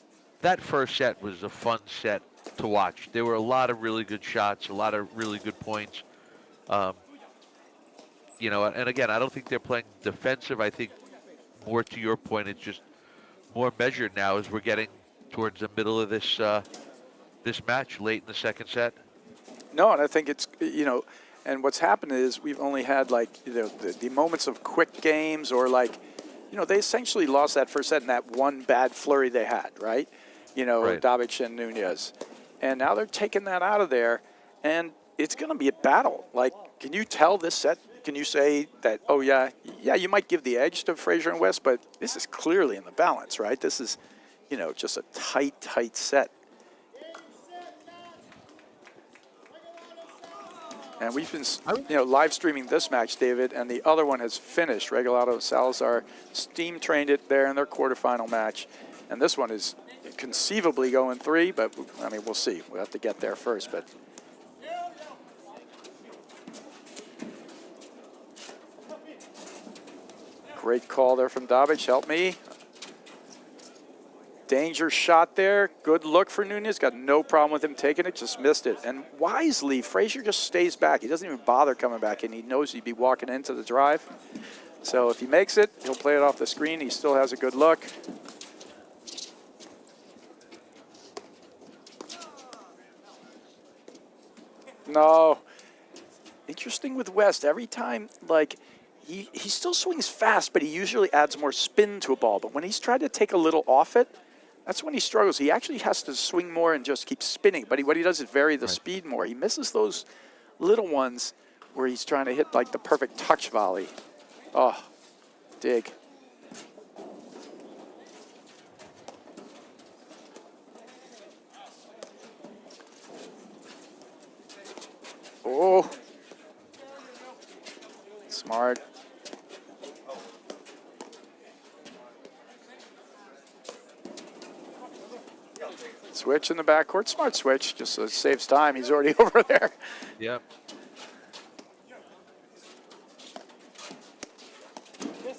Speaker 4: that first set was a fun set to watch. There were a lot of really good shots, a lot of really good points. Um, and again, I don't think they're playing defensive. I think more to your point, it's just more measured now as we're getting towards the middle of this match, late in the second set.
Speaker 1: No, and I think it's, and what's happened is we've only had like, the moments of quick games or like, they essentially lost that first set in that one bad flurry they had, right?
Speaker 4: Right.
Speaker 1: Dabic and Nunez. And now they're taking that out of there, and it's going to be a battle. Like, can you tell this set? Can you say that, oh, yeah, you might give the edge to Frasier and West, but this is clearly in the balance, right? This is, just a tight set. And we've been, live streaming this match, David, and the other one has finished. Regalado Salazar steam trained it there in their quarterfinal match. And this one is conceivably going 3, but, I mean, we'll see. We'll have to get there first, but. Great call there from Dabic. Help me. Danger shot there. Good look for Nunez. Got no problem with him taking it. Just missed it. And wisely, Frasier just stays back. He doesn't even bother coming back in. He knows he'd be walking into the drive. So if he makes it, he'll play it off the screen. He still has a good look. No. Interesting with West. Every time, like, he still swings fast, but he usually adds more spin to a ball. But when he's tried to take a little off it, that's when he struggles. He actually has to swing more and just keep spinning. But what he does is vary the speed more. He misses those little ones where he's trying to hit, like, the perfect touch volley. Oh, dig. Oh. Smart. Switch in the backcourt. Smart switch. Just so it saves time. He's already over there.
Speaker 4: Yep.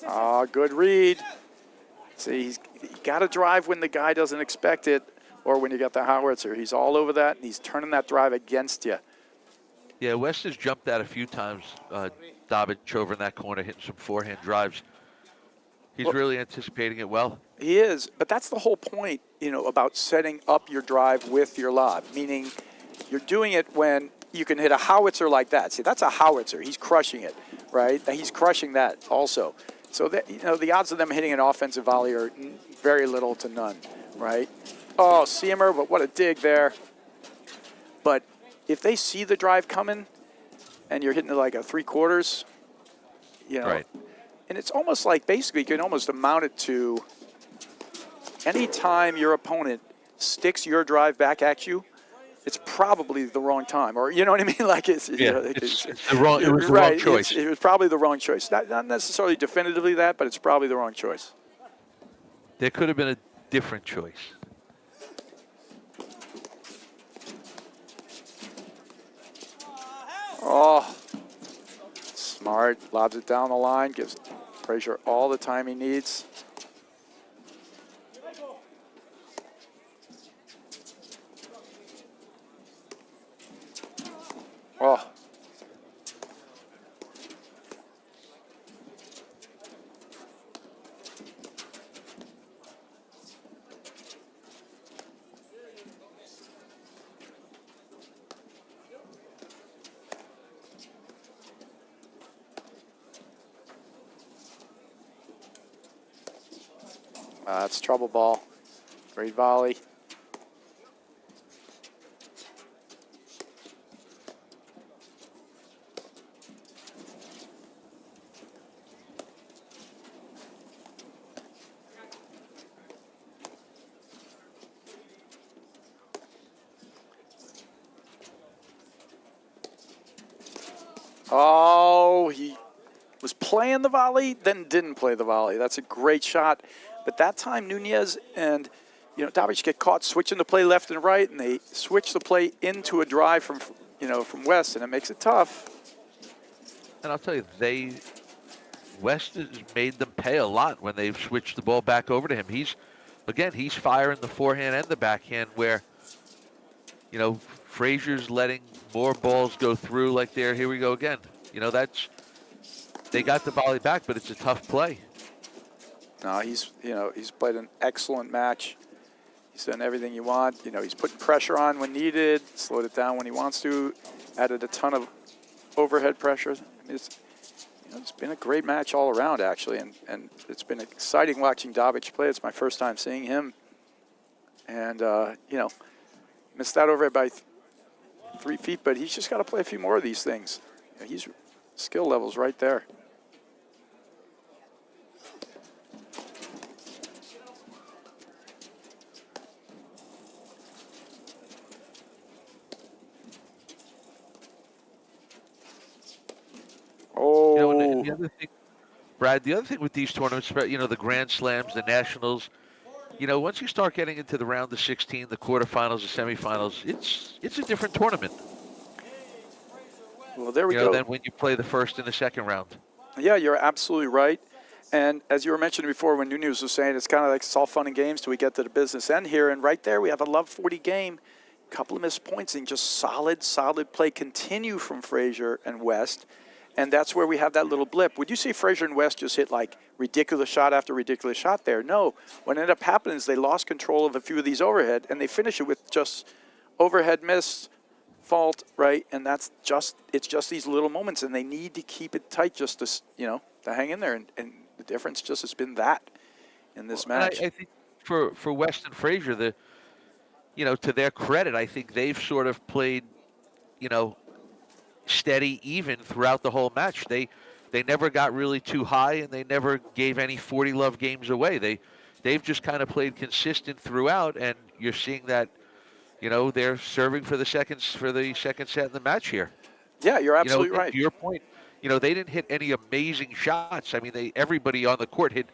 Speaker 1: Ah, good read. See, you got to drive when the guy doesn't expect it or when you got the howitzer. He's all over that, and he's turning that drive against you.
Speaker 4: Yeah, West has jumped that a few times. Dabic over in that corner hitting some forehand drives. He's really anticipating it well.
Speaker 1: He is, but that's the whole point, about setting up your drive with your lob, meaning you're doing it when you can hit a howitzer like that. See, that's a howitzer. He's crushing it, right? And he's crushing that also. So, that, the odds of them hitting an offensive volley are very little to none, right? Oh, Seamer, but what a dig there. But if they see the drive coming and you're hitting it like a 3/4,
Speaker 4: Right.
Speaker 1: And it's almost like basically you can almost amount it to any time your opponent sticks your drive back at you, it's probably the wrong time. Or, you know what I mean? Like it's
Speaker 4: the wrong, it was the wrong choice.
Speaker 1: It was probably the wrong choice. Not necessarily definitively that, but it's probably the wrong choice.
Speaker 4: There could have been a different choice.
Speaker 1: Oh, smart. Lobs it down the line. Gives Frasier all the time he needs. Oh. That's trouble ball. Great volley. Oh, he was playing the volley, then didn't play the volley. That's a great shot. But that time, Nunez and, Dabic get caught switching the play left and right, and they switch the play into a drive from West, and it makes it tough.
Speaker 4: And I'll tell you, West has made them pay a lot when they've switched the ball back over to him. He's again, he's firing the forehand and the backhand where, you know, Frasier's letting more balls go through like there. Here we go again. You know, they got the volley back, but it's a tough play.
Speaker 1: No, he's played an excellent match. He's done everything you want. You know, he's putting pressure on when needed, slowed it down when he wants to, added a ton of overhead pressure. I mean, it's been a great match all around, actually, and it's been exciting watching Davic play. It's my first time seeing him. And, you know, missed that overhead by 3 feet, but he's just got to play a few more of these things. You know, he's skill levels right there. Oh.
Speaker 4: You know, and the other thing, Brad, the other thing with these tournaments, you know, the Grand Slams, the Nationals, you know, once you start getting into the round of 16, the quarterfinals, the semifinals, it's a different tournament.
Speaker 1: Well, there we go.
Speaker 4: Than when you play the first and the second round.
Speaker 1: Yeah, you're absolutely right. And as you were mentioning before, when Nunez was saying, it's kind of like it's all fun and games till we get to the business end here. And right there, we have a love 40 game, a couple of missed points, and just solid play continue from Frasier and West. And that's where we have that little blip. Would you say Frasier and West just hit like ridiculous shot after ridiculous shot there? No. What ended up happening is they lost control of a few of these overhead, and they finish it with just overhead miss, fault, right? And it's just these little moments, and they need to keep it tight just to, you know, to hang in there. And the difference just has been that in this match.
Speaker 4: I think for West and Frasier, you know, to their credit, I think they've sort of played, you know, steady even throughout the whole match. They never got really too high, and they never gave any 40 love games away. They've just kind of played consistent throughout, and you're seeing that, you know, they're serving for the second set in the match here.
Speaker 1: Yeah, you're absolutely right.
Speaker 4: To your point, you know, they didn't hit any amazing shots. I mean, everybody on the court hit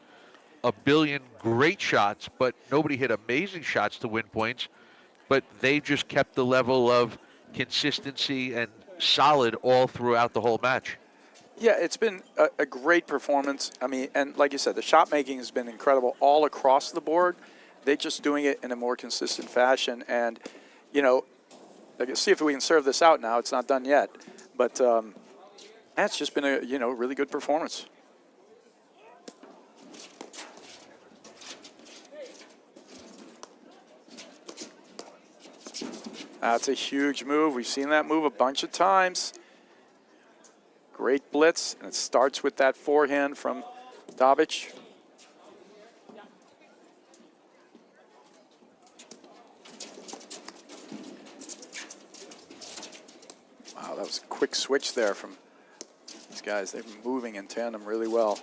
Speaker 4: a billion great shots, but nobody hit amazing shots to win points. But they just kept the level of consistency and solid all throughout the whole match.
Speaker 1: Yeah, it's been a great performance. I mean, and like you said, the shot making has been incredible all across the board. They're just doing it in a more consistent fashion. And, you know, let's see if we can serve this out now. It's not done yet. But that's just been a, you know, really good performance. That's a huge move. We've seen that move a bunch of times. Great blitz, and it starts with that forehand from Davic. Wow, that was a quick switch there from these guys. They've been moving in tandem really well.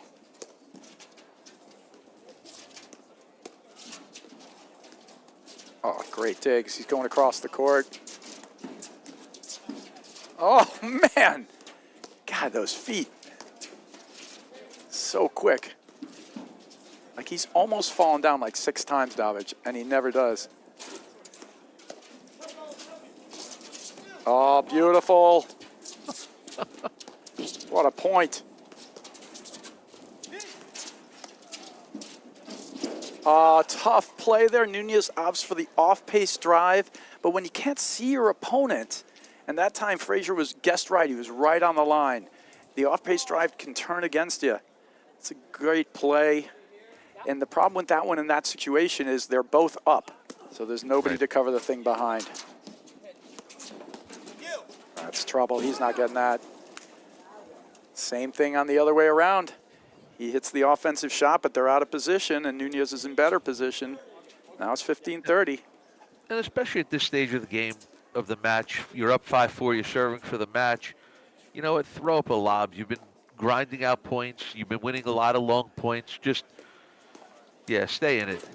Speaker 1: Oh, great digs. He's going across the court. Oh, man. God, those feet. So quick. Like he's almost fallen down like 6 times, Davic, and he never does. Oh, beautiful. What a point. Tough play there. Nunez opts for the off-pace drive, but when you can't see your opponent, and that time Frasier was guessed right. He was right on the line. The off-pace drive can turn against you. It's a great play. And the problem with that one in that situation is they're both up. So there's nobody to cover the thing behind. That's trouble. He's not getting that. Same thing on the other way around. He hits the offensive shot, but they're out of position, and Nunez is in better position. Now it's 15-30.
Speaker 4: And especially at this stage of the game, of the match, you're up 5-4, you're serving for the match. You know what, throw up a lob. You've been grinding out points. You've been winning a lot of long points. Just, yeah, stay in it.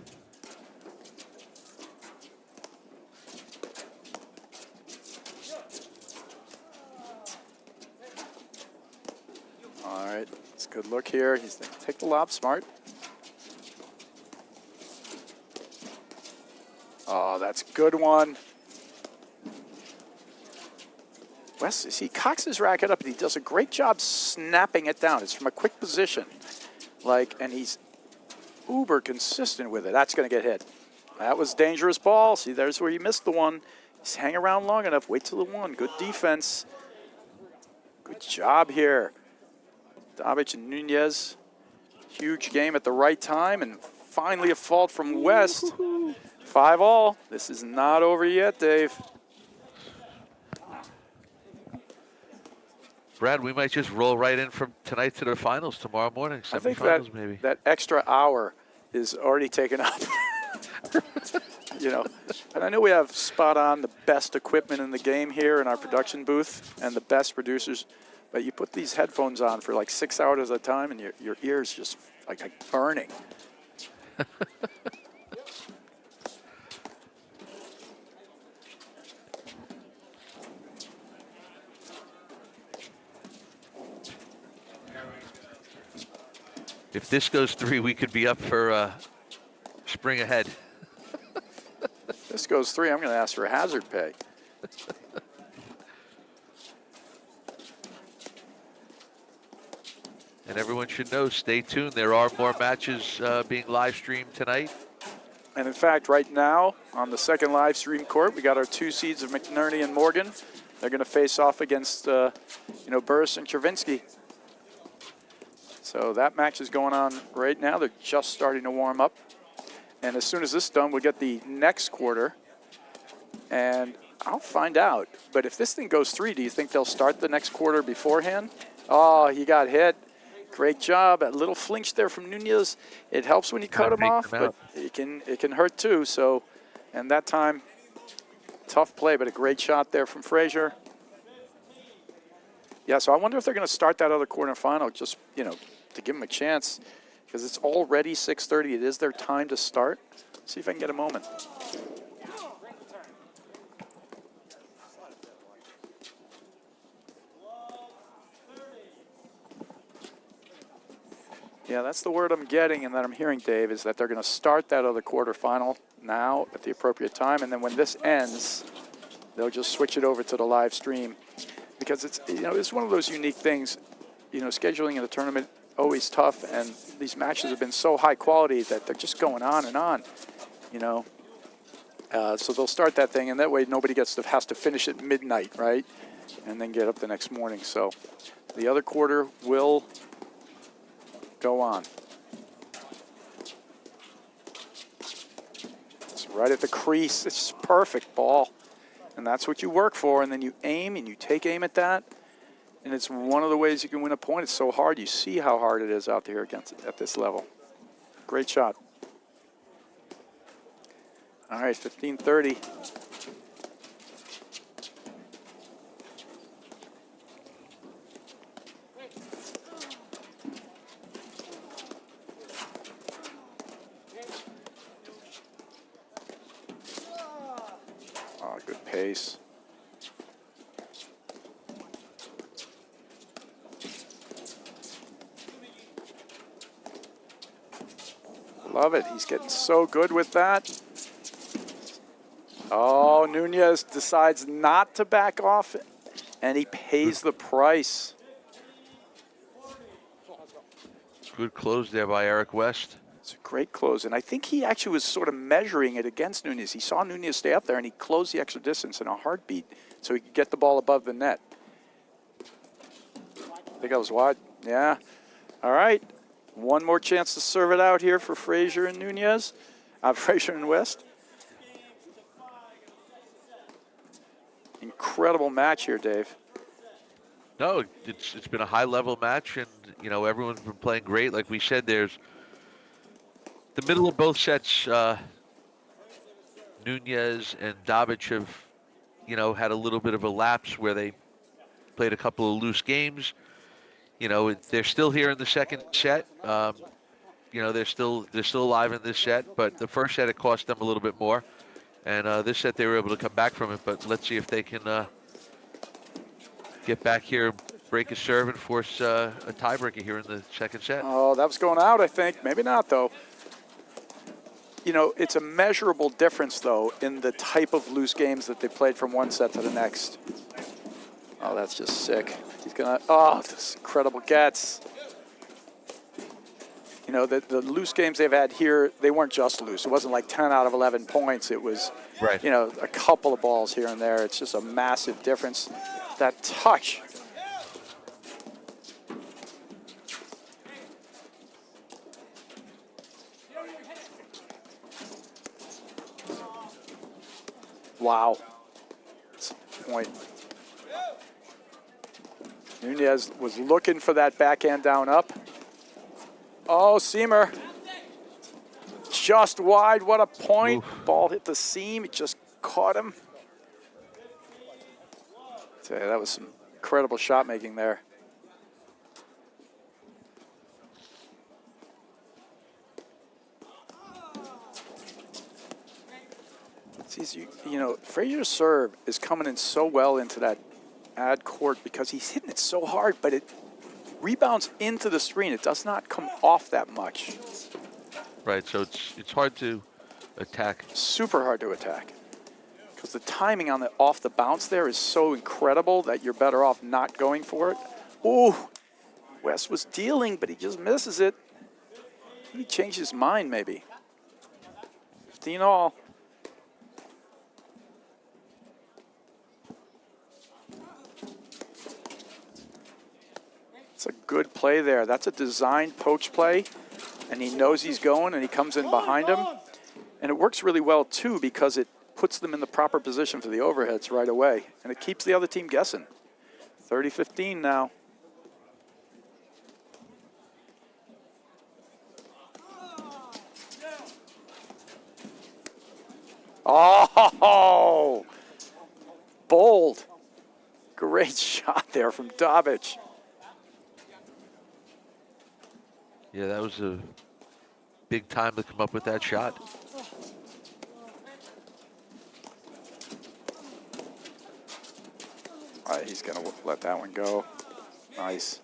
Speaker 1: All right, it's a good look here. He's going to take the lob, smart. Oh, that's a good one. West, see, cocks his racket up, and he does a great job snapping it down. It's from a quick position. And he's uber consistent with it. That's going to get hit. That was dangerous ball. See, there's where you missed the one. Just hang around long enough. Wait till the one. Good defense. Good job here. Dabic and Nunez. Huge game at the right time. And finally a fault from West. 5-all. This is not over yet, Dave.
Speaker 4: Brad, we might just roll right in from tonight to the finals tomorrow morning.
Speaker 1: I think
Speaker 4: Semifinals, maybe.
Speaker 1: that extra hour is already taken up. You know, and I know we have spot on the best equipment in the game here in our production booth and the best producers, but you put these headphones on for like 6 hours at a time and your ears just like burning.
Speaker 4: If this goes 3, we could be up for spring ahead.
Speaker 1: If this goes 3, I'm going to ask for a hazard pay.
Speaker 4: And everyone should know, stay tuned. There are more matches being live streamed tonight.
Speaker 1: And in fact, right now on the second live stream court, we got our 2 seeds of McNerney and Morgan. They're going to face off against, Burris and Chervinsky. So that match is going on right now. They're just starting to warm up. And as soon as this is done, we'll get the next quarter. And I'll find out. But if this thing goes 3, do you think they'll start the next quarter beforehand? Oh, he got hit. Great job. A little flinch there from Nunez. It helps when you cut him off, but it can hurt too. So, and that time, tough play, but a great shot there from Frasier. Yeah, so I wonder if they're going to start that other quarterfinal just, to give them a chance, because it's already 6:30. It is their time to start. See if I can get a moment. Yeah, that's the word I'm getting and that I'm hearing, Dave, is that they're going to start that other quarterfinal now at the appropriate time, and then when this ends, they'll just switch it over to the live stream, because it's it's one of those unique things. Scheduling in a tournament always tough, and these matches have been so high quality that they're just going on and on. So they'll start that thing, and that way nobody has to finish at midnight, right, and then get up the next morning. So the other quarter will go on. It's right at the crease. It's just perfect ball. And that's what you work for. And then you aim and you take aim at that. And it's one of the ways you can win a point. It's so hard. You see how hard it is out there at this level. Great shot. All right, 15:30. Good pace. Love it. He's getting so good with that. Oh, Nunez decides not to back off, and he pays the price.
Speaker 4: Good close there by Eric West.
Speaker 1: It's a great close, and I think he actually was sort of measuring it against Nunez. He saw Nunez stay up there, and he closed the extra distance in a heartbeat so he could get the ball above the net. I think that was wide. Yeah. All right. One more chance to serve it out here for Frasier and Nunez. Frasier and West. Incredible match here, Dave.
Speaker 4: No, it's been a high-level match, and, everyone's been playing great. Like we said, there's the middle of both sets, Nunez and Dabic have, had a little bit of a lapse where they played a couple of loose games. They're still here in the second set. They're still alive in this set, but the first set it cost them a little bit more, and this set they were able to come back from it. But let's see if they can get back here, break a serve, and force a tiebreaker here in the second set.
Speaker 1: Oh, that was going out, I think. Maybe not, though. It's a measurable difference, though, in the type of loose games that they played from one set to the next. Oh, that's just sick. He's going to, this incredible gets. You know, the loose games they've had here, they weren't just loose. It wasn't like 10 out of 11 points. It was,
Speaker 4: Right.
Speaker 1: you know, a couple of balls here and there. It's just a massive difference. That touch. Wow. That's a point. Nunez was looking for that backhand down up. Oh, Seamer. Just wide. What a point.
Speaker 4: Oof.
Speaker 1: Ball hit the seam. It just caught him. So, yeah, that was some incredible shot making there. You know, Frasier's serve is coming in so well into that ad court because he's hitting it so hard, but it rebounds into the screen. It does not come off that much.
Speaker 4: Right, so it's hard to attack.
Speaker 1: Super hard to attack because the timing on the off the bounce there is so incredible that you're better off not going for it. Ooh, West was dealing, but he just misses it. He changed his mind maybe. 15 all. It's a good play there. That's a designed poach play, and he knows he's going, and he comes in behind him. And it works really well, too, because it puts them in the proper position for the overheads right away, and it keeps the other team guessing. 30-15 now. Oh, bold. Great shot there from Dobic.
Speaker 4: Yeah, that was a big time to come up with that shot.
Speaker 1: All right, he's going to let that one go. Nice.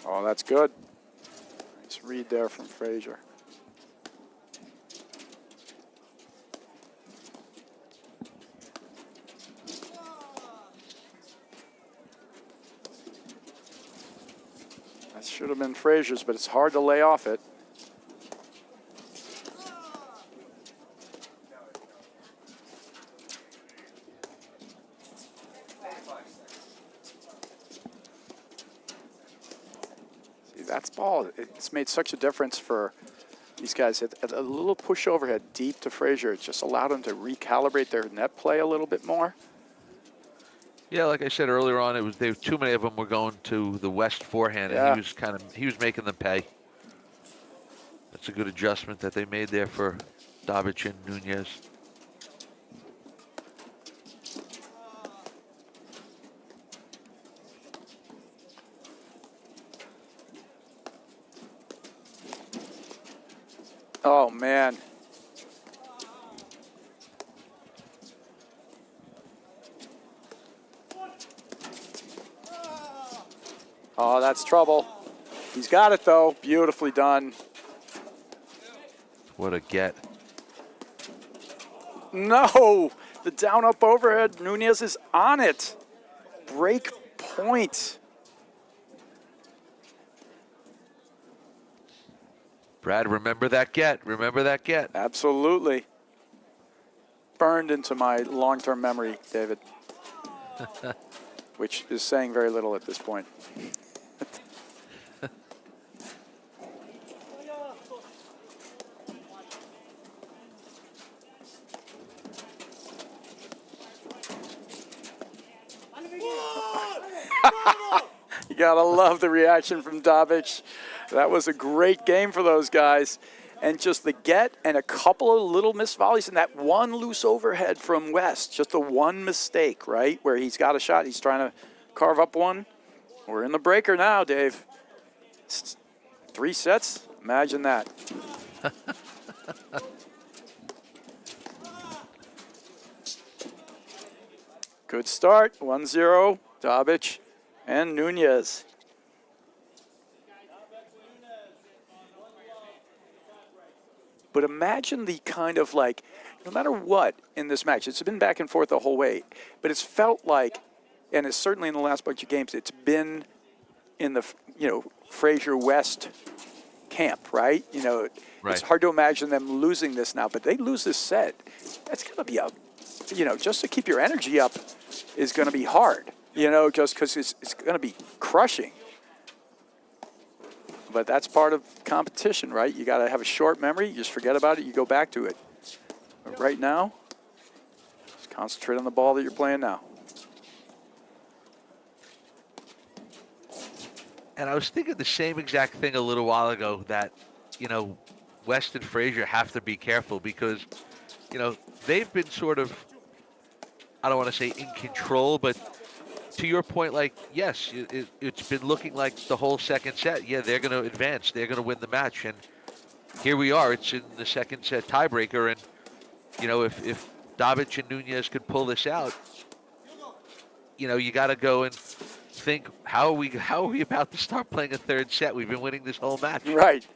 Speaker 1: Oh, that's good. Nice read there from Frasier. That should have been Frasier's, but it's hard to lay off it. See, that's ball. It's made such a difference for these guys. A little push overhead deep to Frasier. It just allowed them to recalibrate their net play a little bit more.
Speaker 4: Yeah, like I said earlier on, too many of them were going to the West forehand,
Speaker 1: Yeah.
Speaker 4: and he was making them pay. That's a good adjustment that they made there for Dobic and Nunez.
Speaker 1: Oh, man. Oh, that's trouble. He's got it, though. Beautifully done.
Speaker 4: What a get.
Speaker 1: No! The down-up overhead. Nunez is on it. Break point.
Speaker 4: Brad, remember that get. Remember that get.
Speaker 1: Absolutely. Burned into my long-term memory, David. Which is saying very little at this point. You gotta love the reaction from Dobic. That was a great game for those guys. And just the get and a couple of little missed volleys and that one loose overhead from West. Just the one mistake, right? Where he's got a shot. He's trying to carve up one. We're in the breaker now, Dave. 3 sets? Imagine that. Good start. 1-0. Dobic and Nunez. but imagine the kind of like, no matter what in this match, it's been back and forth the whole way, but it's felt like, and it's certainly in the last bunch of games, it's been in the, Frasier West camp, right?
Speaker 4: Right.
Speaker 1: It's hard to imagine them losing this now, but they lose this set. That's going to be just to keep your energy up is going to be hard, just because it's going to be crushing. But that's part of competition, right? You got to have a short memory. You just forget about it. You go back to it. But right now, just concentrate on the ball that you're playing now.
Speaker 4: And I was thinking the same exact thing a little while ago that, West and Frasier have to be careful because, they've been sort of, I don't want to say in control, but to your point, like, yes, it's been looking like the whole second set. Yeah, they're going to advance. They're going to win the match. And here we are. It's in the second set tiebreaker. And, if Davic and Nunez could pull this out, you got to go and think, how are we about to start playing a third set? We've been winning this whole match.
Speaker 1: Right,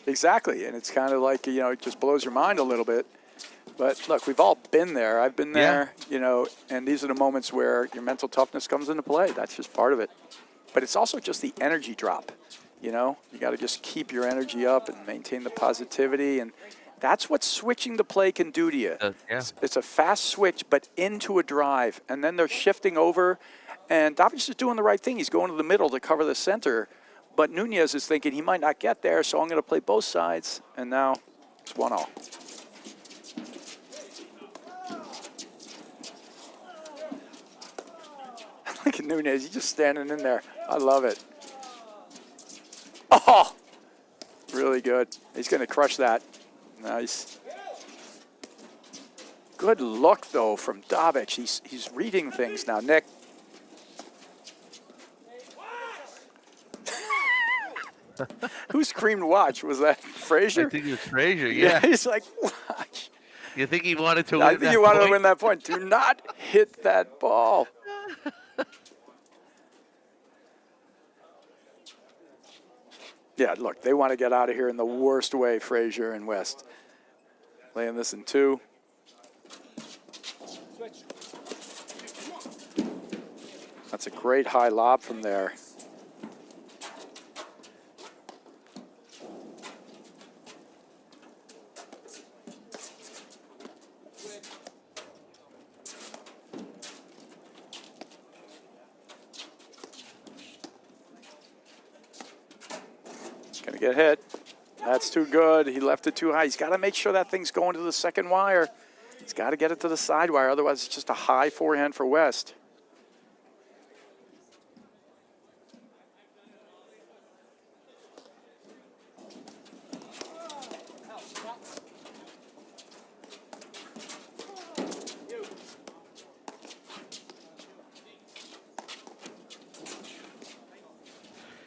Speaker 1: exactly. And it's kind of like, it just blows your mind a little bit. But look, we've all been there. I've been there, and these are the moments where your mental toughness comes into play. That's just part of it. But it's also just the energy drop, You got to just keep your energy up and maintain the positivity. And that's what switching the play can do to you.
Speaker 4: Yeah.
Speaker 1: It's a fast switch, but into a drive. And then they're shifting over. And Davic is doing the right thing. He's going to the middle to cover the center. But Nunez is thinking he might not get there, so I'm going to play both sides. And now it's 1-all. Look at Nunez. He's just standing in there. I love it. Oh, really good. He's going to crush that. Nice. Good look, though, from Davic. He's reading things now. Nick. Who screamed watch? Was that Frasier?
Speaker 4: I think it was Frasier, yeah.
Speaker 1: He's like, watch.
Speaker 4: You think he wanted to win
Speaker 1: I think
Speaker 4: that
Speaker 1: he wanted
Speaker 4: point?
Speaker 1: to win that point. Do not hit that ball. Yeah, look, they want to get out of here in the worst way, Frasier and West. Laying this in 2. That's a great high lob from there. Gonna get hit. That's too good. He left it too high. He's got to make sure that thing's going to the second wire. He's got to get it to the side wire. Otherwise, it's just a high forehand for West.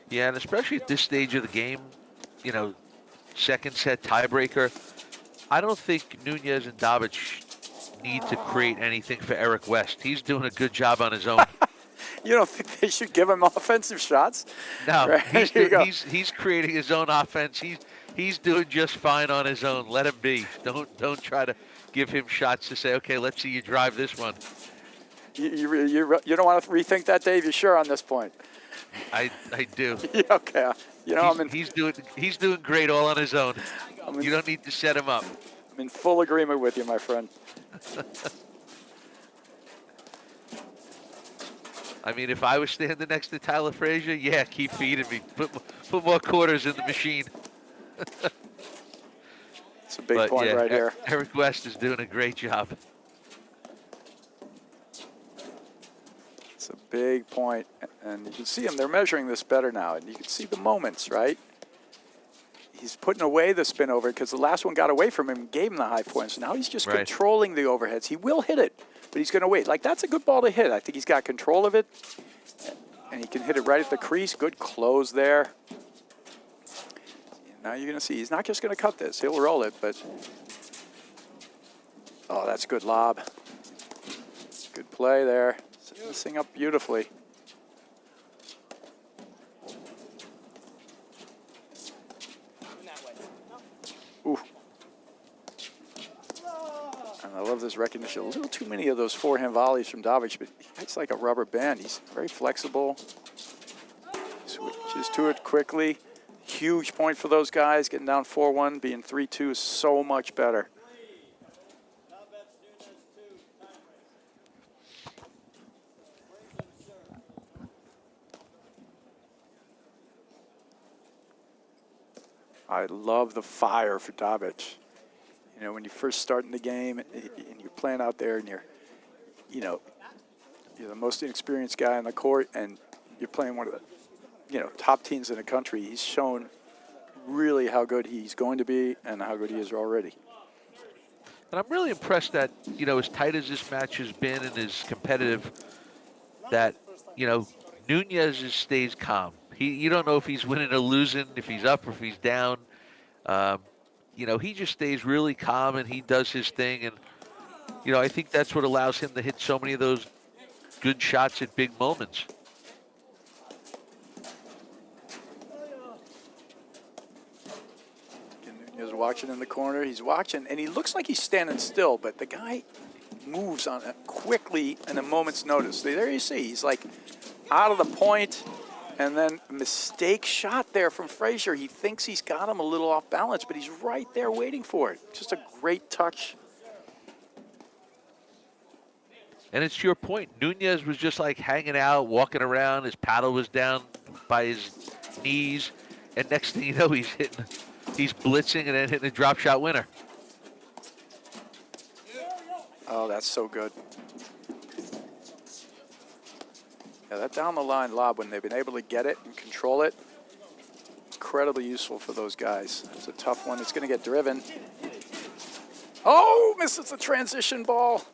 Speaker 4: Yeah, and especially at this stage of the game, second set tiebreaker, I don't think Nunez and Davic need to create anything for Eric West. He's doing a good job on his own.
Speaker 1: You don't think they should give him offensive shots?
Speaker 4: No,
Speaker 1: Right,
Speaker 4: he's creating his own offense. He's doing just fine on his own. Let him be. Don't try to give him shots to say, okay, let's see you drive this one.
Speaker 1: You don't want to rethink that, Dave? You're sure on this point?
Speaker 4: I do.
Speaker 1: Yeah, okay.
Speaker 4: He's doing great all on his own. You don't need to set him up.
Speaker 1: I'm in full agreement with you, my friend.
Speaker 4: I mean, if I was standing next to Tyler Frasier, yeah, keep feeding me. Put more quarters in the machine.
Speaker 1: It's a big point right here.
Speaker 4: Eric West is doing a great job.
Speaker 1: It's a big point, and you can see them. They're measuring this better now, and you can see the moments, right? He's putting away the spin over because the last one got away from him and gave him the high points. Now he's just controlling the overheads. He will hit it, but he's going to wait. Like, that's a good ball to hit. I think he's got control of it, and he can hit it right at the crease. Good close there. Now you're going to see he's not just going to cut this. He'll roll it, but oh, that's good lob. Good play there. Setting this thing up beautifully. Ooh. And I love this recognition. A little too many of those forehand volleys from Davic, but it's like a rubber band. He's very flexible. Switches to it quickly. Huge point for those guys. Getting down 4-1, being 3-2 is so much better. I love the fire for Davic. You know, when you first start in the game and you're playing out there and you're the most inexperienced guy on the court and you're playing one of the, top teams in the country, he's shown really how good he's going to be and how good he is already.
Speaker 4: And I'm really impressed that, as tight as this match has been and as competitive, that, Nunez stays calm. You don't know if he's winning or losing, if he's up or if he's down. He just stays really calm and he does his thing. And, I think that's what allows him to hit so many of those good shots at big moments.
Speaker 1: Nunez watching in the corner. He's watching, and he looks like he's standing still, but the guy moves on it quickly in a moment's notice. There you see, he's like out of the point. And then a mistake shot there from Frasier. He thinks he's got him a little off balance, but he's right there waiting for it. Just a great touch.
Speaker 4: And it's your point. Nunez was just like hanging out, walking around. His paddle was down by his knees. And next thing you know, he's blitzing and then hitting a drop shot winner.
Speaker 1: Oh, that's so good. Yeah, that down the line lob, when they've been able to get it and control it, incredibly useful for those guys. It's a tough one. It's going to get driven. Oh, misses the transition ball.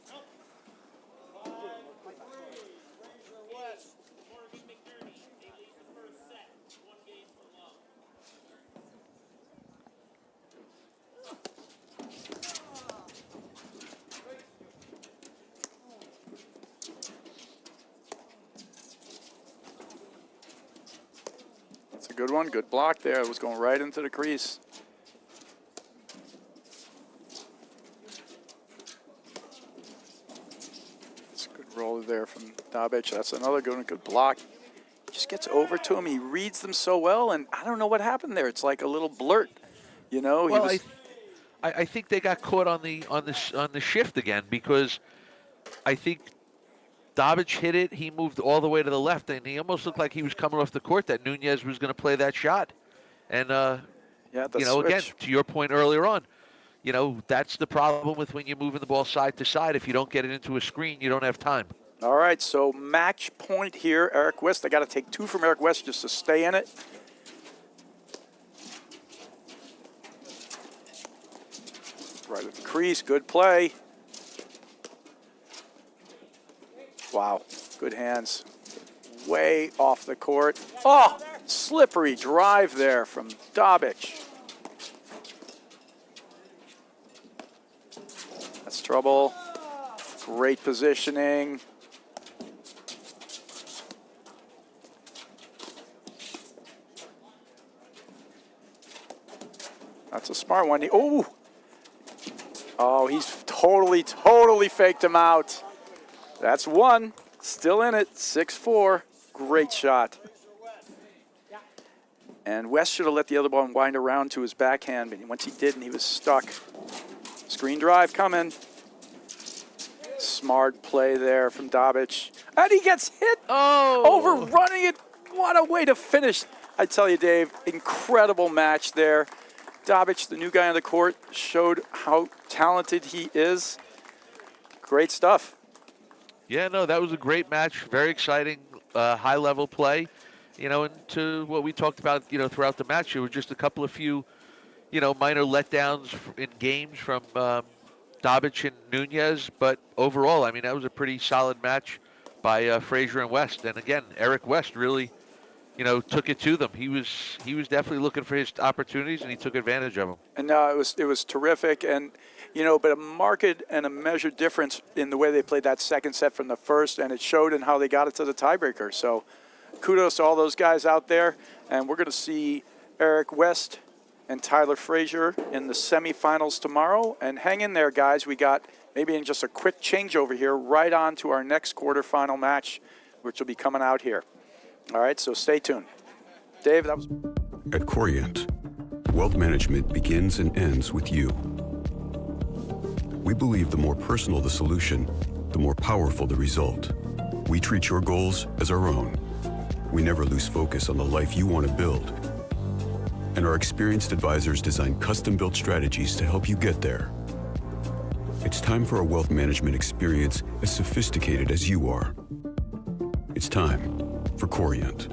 Speaker 1: Good one, good block there. It was going right into the crease. It's a good roller there from Davic. That's another good block. He just gets over to him. He reads them so well, and I don't know what happened there. It's like a little blurt,
Speaker 4: Well, I think they got caught on the shift again, because I think Davic hit it. He moved all the way to the left, and he almost looked like he was coming off the court, that Nunez was going to play that shot. And, again, to your point earlier on, that's the problem with when you're moving the ball side to side. If you don't get it into a screen, you don't have time.
Speaker 1: All right, so match point here, Eric West. They got to take 2 from Eric West just to stay in it. Right at the crease, good play. Wow, good hands. Way off the court. Oh, slippery drive there from Davic. That's trouble. Great positioning. That's a smart one. Oh, he's totally faked him out. That's one. Still in it. 6-4. Great shot. And West should have let the other ball wind around to his backhand, but once he didn't, he was stuck. Screen drive coming. Smart play there from Davic. And he gets hit. Overrunning it. What a way to finish. I tell you, Dave, incredible match there. Davic, the new guy on the court, showed how talented he is. Great stuff.
Speaker 4: Yeah, no, that was a great match. Very exciting, high-level play. And to what we talked about, throughout the match, there were just a couple of few, minor letdowns in games from Davic and Nunez. But overall, I mean, that was a pretty solid match by Frasier and West. And again, Eric West really, took it to them. He was definitely looking for his opportunities, and he took advantage of them.
Speaker 1: And it was terrific. And but a marked and a measured difference in the way they played that second set from the first, and it showed in how they got it to the tiebreaker. So kudos to all those guys out there. And we're going to see Eric West and Tyler Frasier in the semifinals tomorrow. And hang in there, guys. We got maybe in just a quick changeover here, right on to our next quarterfinal match, which will be coming out here. All right, so stay tuned. Dave, that was...
Speaker 5: At Corient, wealth management begins and ends with you. We believe the more personal the solution, the more powerful the result. We treat your goals as our own. We never lose focus on the life you want to build. And our experienced advisors design custom-built strategies to help you get there. It's time for a wealth management experience as sophisticated as you are. It's time for Corient.